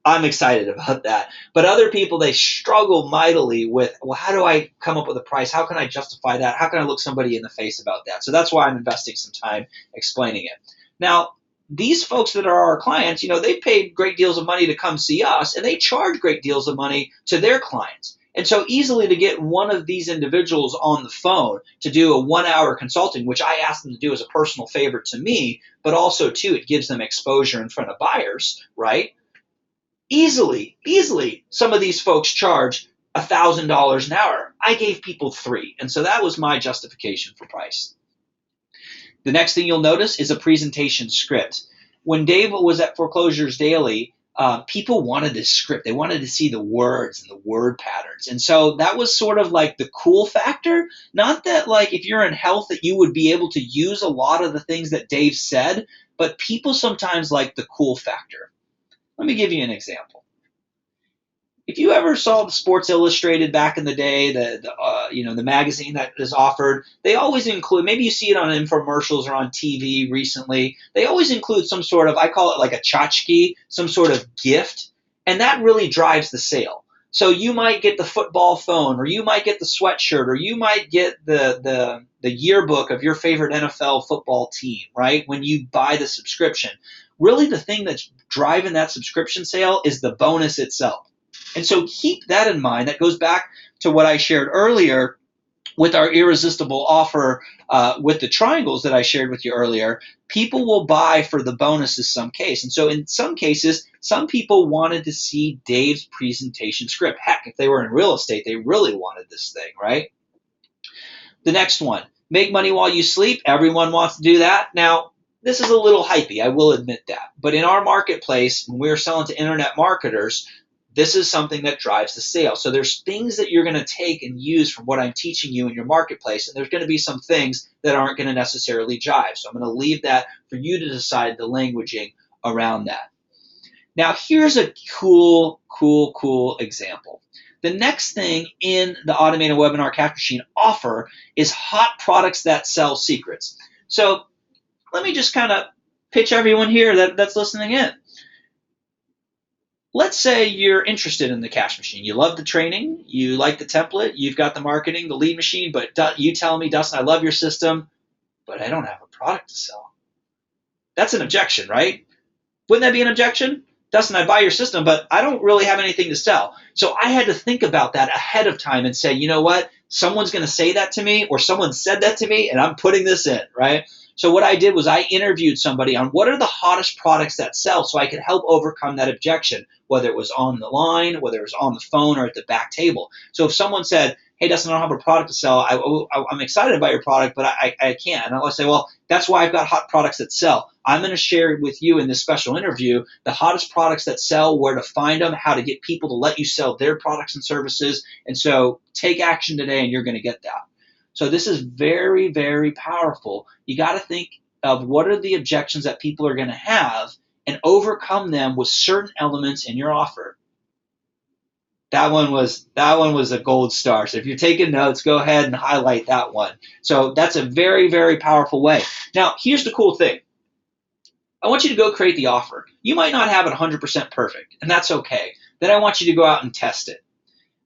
I'm excited about that. But other people, they struggle mightily with, well, how do I come up with a price? How can I justify that? How can I look somebody in the face about that? So that's why I'm investing some time explaining it. Now, these folks that are our clients, they paid great deals of money to come see us, and they charge great deals of money to their clients. And so easily to get one of these individuals on the phone to do a 1-hour consulting, which I asked them to do as a personal favor to me, but also, too, it gives them exposure in front of buyers, right? Easily, some of these folks charge $1,000 an hour. I gave people 3, and so that was my justification for price. The next thing you'll notice is a presentation script. When Dave was at Foreclosures Daily, people wanted this script. They wanted to see the words and the word patterns. And so that was sort of like the cool factor. Not that like if you're in health that you would be able to use a lot of the things that Dave said, but people sometimes like the cool factor. Let me give you an example. If you ever saw the Sports Illustrated back in the day, the magazine that is offered, they always include, maybe you see it on infomercials or on TV recently, they always include some sort of, I call it like a tchotchke, some sort of gift, and that really drives the sale. So you might get the football phone, or you might get the sweatshirt, or you might get the yearbook of your favorite NFL football team, right, when you buy the subscription. Really the thing that's driving that subscription sale is the bonus itself. And so keep that in mind. That goes back to what I shared earlier with our irresistible offer with the triangles that I shared with you earlier. People will buy for the bonus in some case. And so in some cases, some people wanted to see Dave's presentation script. Heck, if they were in real estate, they really wanted this thing, right? The next one, make money while you sleep. Everyone wants to do that. Now, this is a little hypey, I will admit that. But in our marketplace, when we're selling to internet marketers, this is something that drives the sale. So there's things that you're going to take and use from what I'm teaching you in your marketplace, and there's going to be some things that aren't going to necessarily jive. So I'm going to leave that for you to decide the languaging around that. Now here's a cool example. The next thing in the automated webinar cash machine offer is hot products that sell secrets. So let me just kind of pitch everyone here that's listening in. Let's say you're interested in the cash machine. You love the training, you like the template, you've got the marketing, the lead machine, but you tell me, Dustin, I love your system, but I don't have a product to sell. That's an objection, right? Wouldn't that be an objection? Dustin, I buy your system, but I don't really have anything to sell. So I had to think about that ahead of time and say, you know what? Someone's going to say that to me, or someone said that to me, and I'm putting this in, right? So what I did was I interviewed somebody on what are the hottest products that sell so I could help overcome that objection, whether it was on the line, whether it was on the phone, or at the back table. So if someone said, hey, Dustin, I don't have a product to sell, I'm excited about your product, but I can't. And I'll say, well, that's why I've got hot products that sell. I'm going to share with you in this special interview the hottest products that sell, where to find them, how to get people to let you sell their products and services. And so take action today and you're going to get that. So this is very, very powerful. You got to think of what are the objections that people are going to have and overcome them with certain elements in your offer. That one was a gold star. So if you're taking notes, go ahead and highlight that one. So that's a very, very powerful way. Now, here's the cool thing. I want you to go create the offer. You might not have it 100% perfect, and that's okay. Then I want you to go out and test it,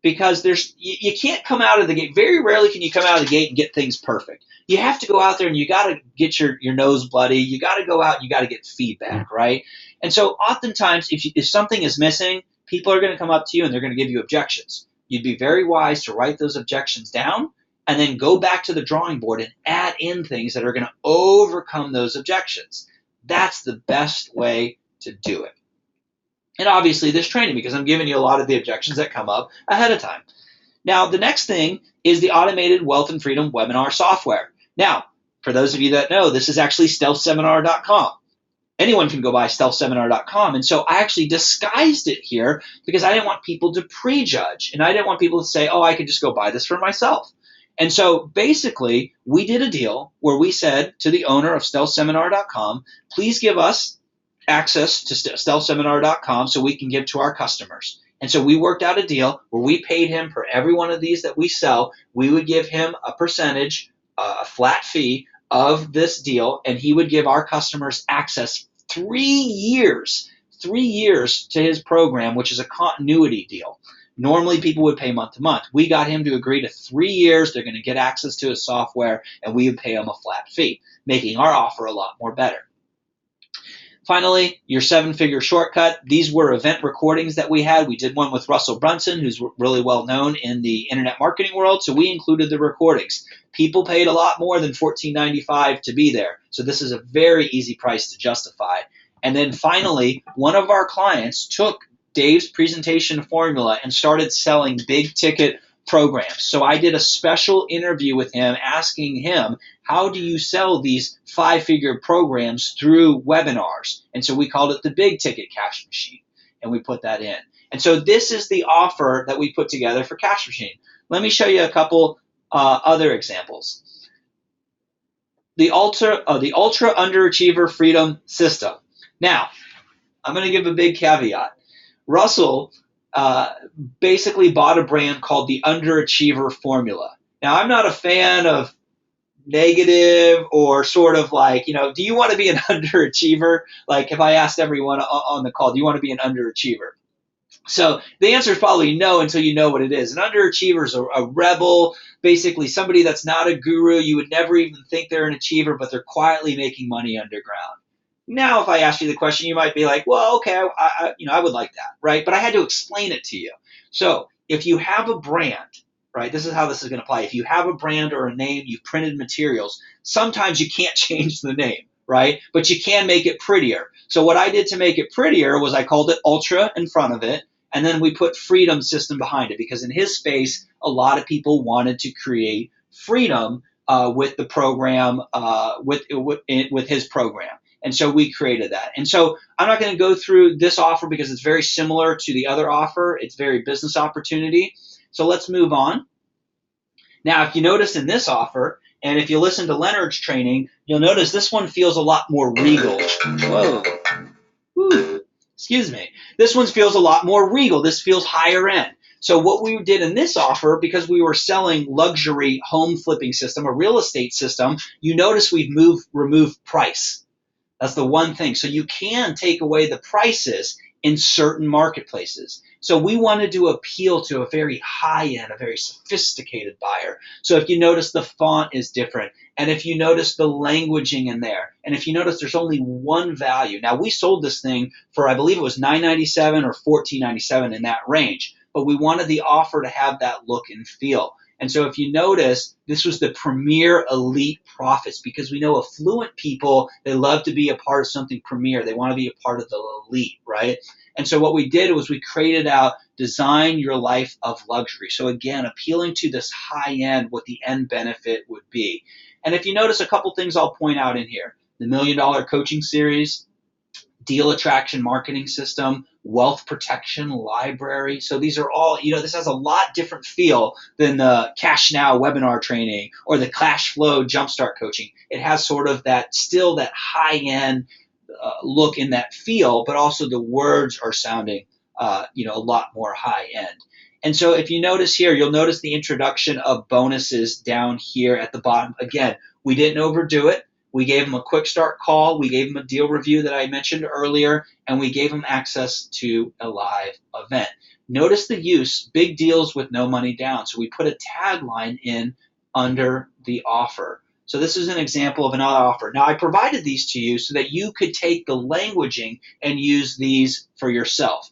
because you can't come out of the gate. Very rarely can you come out of the gate and get things perfect. You have to go out there and you got to get your nose bloody. You got to go out and you got to get feedback, right? And so oftentimes if something is missing, people are going to come up to you and they're going to give you objections. You'd be very wise to write those objections down and then go back to the drawing board and add in things that are going to overcome those objections. That's the best way to do it. And obviously this training, because I'm giving you a lot of the objections that come up ahead of time. Now, the next thing is the automated wealth and freedom webinar software. Now, for those of you that know, this is actually stealthseminar.com. Anyone can go by stealthseminar.com. And so I actually disguised it here because I didn't want people to prejudge. And I didn't want people to say, oh, I could just go buy this for myself. And so basically, we did a deal where we said to the owner of stealthseminar.com, please give us access to stealthseminar.com so we can give to our customers. And so we worked out a deal where we paid him for every one of these that we sell. We would give him a percentage, a flat fee of this deal, and he would give our customers access 3 years to his program, which is a continuity deal. Normally, people would pay month to month. We got him to agree to 3 years. They're going to get access to his software, and we would pay him a flat fee, making our offer a lot more better. Finally, your 7-figure shortcut. These were event recordings that we had. We did one with Russell Brunson, who's really well known in the internet marketing world, so we included the recordings. People paid a lot more than $14.95 to be there, so this is a very easy price to justify. And then finally, one of our clients took Dave's presentation formula and started selling big ticket programs. So I did a special interview with him asking him, how do you sell these 5-figure programs through webinars? And so we called it the big ticket cash machine, and we put that in. And so this is the offer that we put together for Cash Machine. Let me show you a couple other examples. The Ultra Underachiever Freedom System. Now, I'm going to give a big caveat. Russell basically bought a brand called the Underachiever Formula. Now, I'm not a fan of negative or sort of like, do you want to be an underachiever? Like if I asked everyone on the call, do you want to be an underachiever? So the answer is probably no until you know what it is. An underachiever is a rebel, basically somebody that's not a guru. You would never even think they're an achiever, but they're quietly making money underground. Now, if I ask you the question, you might be like, well, okay, I would like that, right? But I had to explain it to you. So if you have a brand, right, this is how this is going to apply. If you have a brand or a name, you've printed materials, sometimes you can't change the name, right? But you can make it prettier. So what I did to make it prettier was I called it Ultra in front of it, and then we put Freedom System behind it, because in his space, a lot of people wanted to create freedom with the program, with his program. And so we created that. And so I'm not going to go through this offer because it's very similar to the other offer. It's very business opportunity. So let's move on. Now, if you notice in this offer, and if you listen to Leonard's training, you'll notice this one feels a lot more regal. Whoa. Woo. Excuse me. This one feels a lot more regal. This feels higher end. So what we did in this offer, because we were selling luxury home flipping system, a real estate system, you notice we've removed price. That's the one thing. So you can take away the prices in certain marketplaces. So we wanted to appeal to a very high-end, a very sophisticated buyer. So if you notice, the font is different. And if you notice the languaging in there, and if you notice there's only one value. Now, we sold this thing for, I believe it was $9.97 or $14.97 in that range. But we wanted the offer to have that look and feel. And so if you notice, this was the premier elite profits, because we know affluent people, they love to be a part of something premier. They want to be a part of the elite, right? And so what we did was we created out Design Your Life of Luxury. So again, appealing to this high end, what the end benefit would be. And if you notice, a couple things I'll point out in here. The $1 Million Coaching Series, Deal Attraction Marketing System, Wealth Protection Library. So these are all, this has a lot different feel than the Cash Now webinar training or the Cash Flow Jumpstart coaching. It has sort of that high-end look in that feel, but also the words are sounding a lot more high end. And so if you notice here, you'll notice the introduction of bonuses down here at the bottom. Again, we didn't overdo it. We gave them a quick start call. We gave them a deal review that I mentioned earlier, and we gave them access to a live event. Notice the use, big deals with no money down. So we put a tagline in under the offer. So this is an example of another offer. Now I provided these to you so that you could take the languaging and use these for yourself.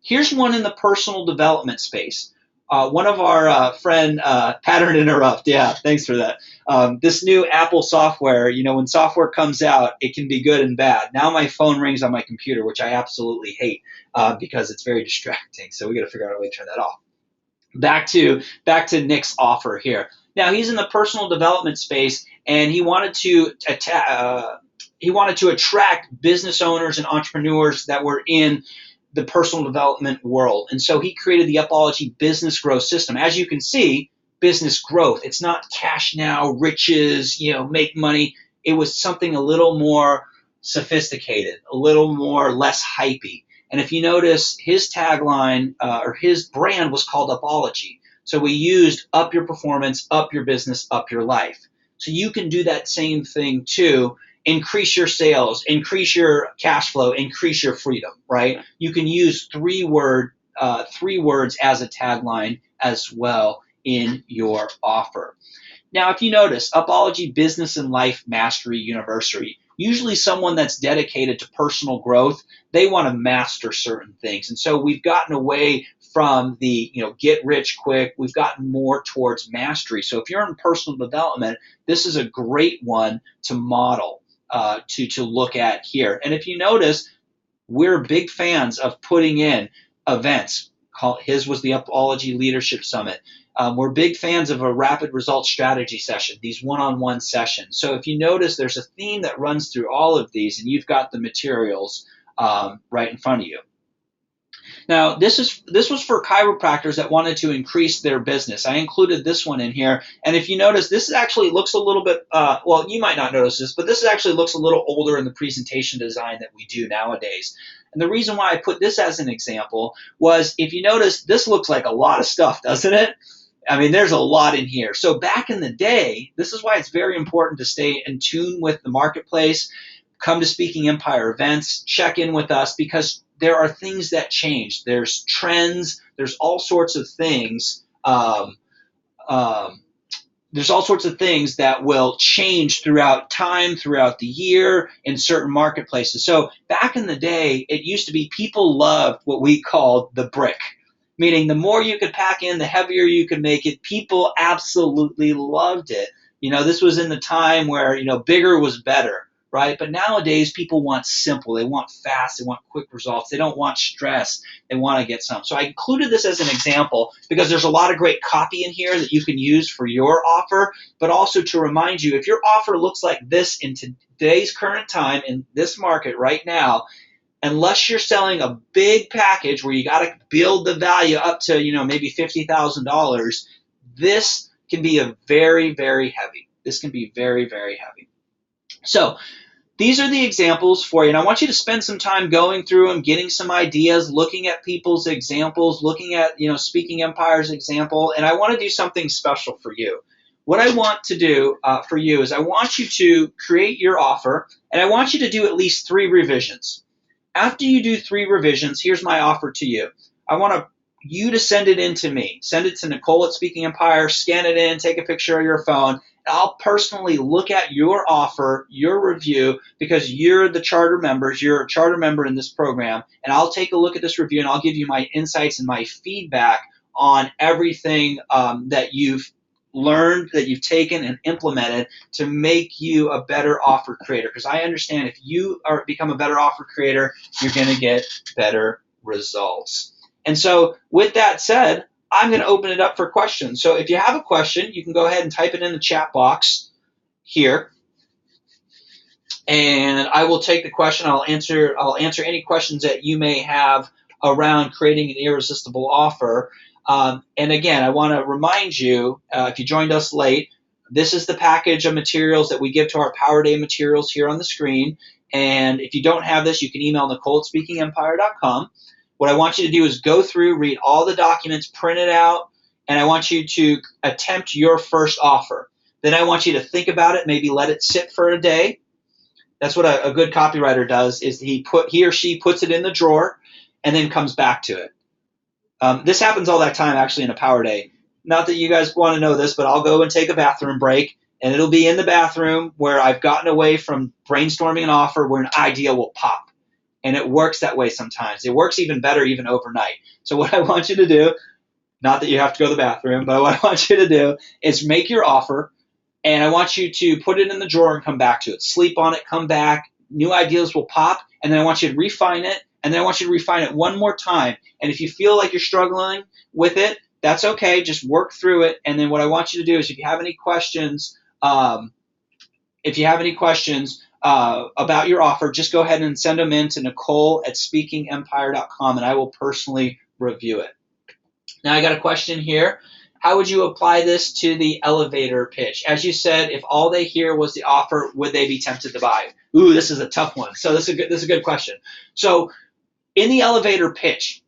Here's one in the personal development space. One of our friend, Pattern Interrupt, yeah, thanks for that. This new Apple software, when software comes out, it can be good and bad. Now my phone rings on my computer, which I absolutely hate because it's very distracting. So we got to figure out a way to turn that off. Back to Nick's offer here. Now he's in the personal development space, and he wanted to attract business owners and entrepreneurs that were in the personal development world. And so he created the Upology business growth system. As you can see, business growth. It's not cash now, riches, make money. It was something a little more sophisticated, a little more less hypey. And if you notice, his tagline or his brand was called Upology. So we used up your performance, up your business, up your life. So you can do that same thing too. Increase your sales, increase your cash flow, increase your freedom, right? You can use three words as a tagline as well in your offer. Now, if you notice, Upology Business and Life Mastery University, usually someone that's dedicated to personal growth, they want to master certain things. And so we've gotten away from the, get rich quick. We've gotten more towards mastery. So if you're in personal development, this is a great one to model. To look at here. And if you notice, we're big fans of putting in events. His was the Upology Leadership Summit. We're big fans of a rapid results strategy session, these one-on-one sessions. So if you notice, there's a theme that runs through all of these, and you've got the materials right in front of you. Now, this was for chiropractors that wanted to increase their business. I included this one in here. And if you notice, this actually looks a little bit, well, you might not notice this, but this actually looks a little older in the presentation design that we do nowadays. And the reason why I put this as an example was, if you notice, this looks like a lot of stuff, doesn't it? I mean, there's a lot in here. So back in the day, this is why it's very important to stay in tune with the marketplace, come to Speaking Empire events, check in with us, because there are things that change. There's trends. There's all sorts of things. There's all sorts of things that will change throughout time, throughout the year, in certain marketplaces. So back in the day, it used to be people loved what we called the brick, meaning the more you could pack in, the heavier you could make it. People absolutely loved it. This was in the time where, bigger was better. Right? But nowadays, people want simple. They want fast. They want quick results. They don't want stress. They want to get some. So I included this as an example because there's a lot of great copy in here that you can use for your offer, but also to remind you, if your offer looks like this in today's current time, in this market right now, unless you're selling a big package where you got to build the value up to, maybe $50,000, this can be a very, very heavy. This can be very, very heavy. So these are the examples for you, and I want you to spend some time going through them, getting some ideas, looking at people's examples, looking at, Speaking Empire's example, and I want to do something special for you. What I want to do for you is I want you to create your offer, and I want you to do at least 3 revisions. After you do 3 revisions, here's my offer to you. I want you to send it in to me. Send it to Nicole at Speaking Empire, scan it in, take a picture of your phone. I'll personally look at your offer, your review, because you're the charter members. You're a charter member in this program, and I'll take a look at this review, and I'll give you my insights and my feedback on everything that you've learned, that you've taken and implemented to make you a better offer creator. Because I understand if you become a better offer creator, you're going to get better results. And so with that said, I'm going to open it up for questions. So if you have a question, you can go ahead and type it in the chat box here. And I will take the question. I'll answer any questions that you may have around creating an irresistible offer. And again, I want to remind you, if you joined us late, this is the package of materials that we give to our Power Day materials here on the screen. And if you don't have this, you can email Nicole at speakingempire.com. What I want you to do is go through, read all the documents, print it out, and I want you to attempt your first offer. Then I want you to think about it, maybe let it sit for a day. That's what a good copywriter does, is he or she puts it in the drawer and then comes back to it. This happens all that time actually in a power day. Not that you guys want to know this, but I'll go and take a bathroom break, and it'll be in the bathroom where I've gotten away from brainstorming an offer where an idea will pop. And it works that way sometimes. It works even better even overnight. So what I want you to do, not that you have to go to the bathroom, but what I want you to do is make your offer, and I want you to put it in the drawer and come back to it. Sleep on it, come back, new ideas will pop, and then I want you to refine it, and then I want you to refine it one more time. And if you feel like you're struggling with it, that's okay. Just work through it. And then what I want you to do is if you have any questions, about your offer, just go ahead and send them in to Nicole@speakingempire.com, and I will personally review it. Now I got a question here. How would you apply this to the elevator pitch? As you said, if all they hear was the offer, would they be tempted to buy? Ooh, this is a tough one. So this is a good question. So in the elevator pitch,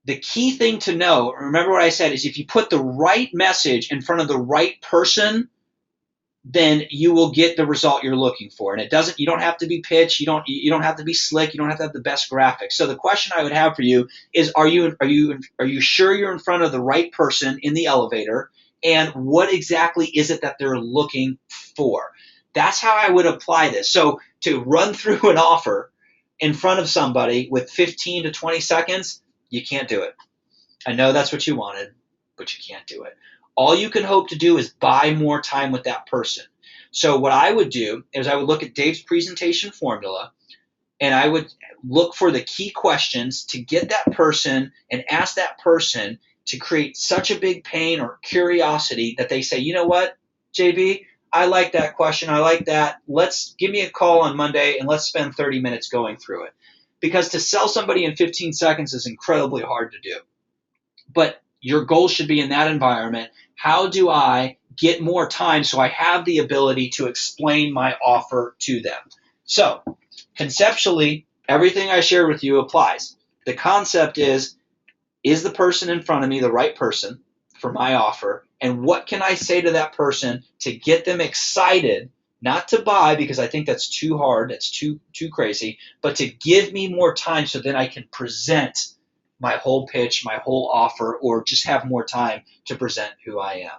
the key thing to know, remember what I said, is if you put the right message in front of the right person, then you will get the result you're looking for. And you don't have to be pitch, you don't have to be slick, you don't have to have the best graphics. So the question I would have for you is, are you sure you're in front of the right person in the elevator? And what exactly is it that they're looking for? That's how I would apply this. So to run through an offer in front of somebody with 15 to 20 seconds, you can't do it. I know that's what you wanted, but you can't do it. All you can hope to do is buy more time with that person. So what I would do is I would look at Dave's presentation formula, and I would look for the key questions to get that person and ask that person to create such a big pain or curiosity that they say, you know what, JB, I like that question. I like that. Give me a call on Monday and let's spend 30 minutes going through it. Because to sell somebody in 15 seconds is incredibly hard to do. But your goal should be in that environment. How do I get more time so I have the ability to explain my offer to them? So conceptually, everything I shared with you applies. The concept is the person in front of me the right person for my offer? And what can I say to that person to get them excited, not to buy because I think that's too hard, that's too crazy, but to give me more time so then I can present my whole pitch, my whole offer, or just have more time to present who I am.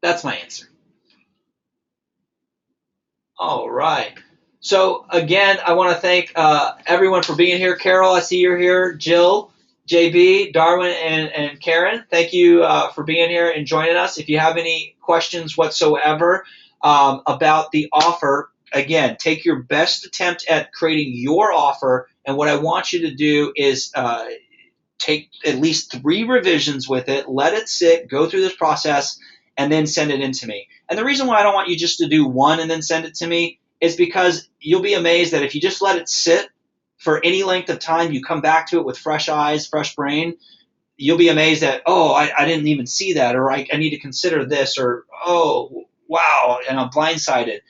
That's my answer. All right. So again, I want to thank everyone for being here. Carol, I see you're here. Jill, JB, Darwin, and Karen, thank you for being here and joining us. If you have any questions whatsoever about the offer, again, take your best attempt at creating your offer. And what I want you to do is take at least 3 revisions with it, let it sit, go through this process, and then send it in to me. And the reason why I don't want you just to do one and then send it to me is because you'll be amazed that if you just let it sit for any length of time, you come back to it with fresh eyes, fresh brain, you'll be amazed that, oh, I didn't even see that, or I need to consider this, or, oh, wow, and I'm blindsided.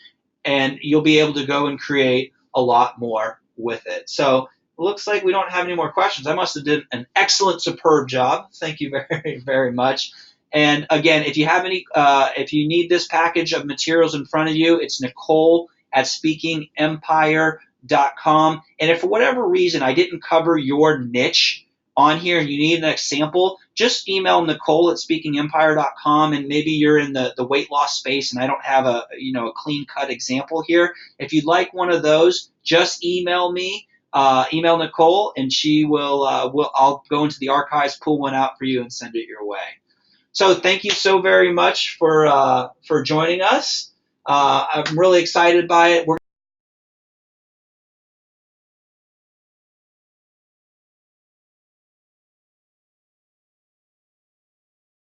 And you'll be able to go and create a lot more with it. So it looks like we don't have any more questions. I must have did an excellent, superb job. Thank you very, very much. And again, if you have any, if you need this package of materials in front of you, it's Nicole@speakingempire.com. And if for whatever reason I didn't cover your niche on here and you need an example, just email Nicole@speakingempire.com, and maybe you're in the weight loss space and I don't have a clean cut example here. If you'd like one of those, just email me, email Nicole, and she I'll go into the archives, pull one out for you, and send it your way. So thank you so very much for joining us. I'm really excited by it.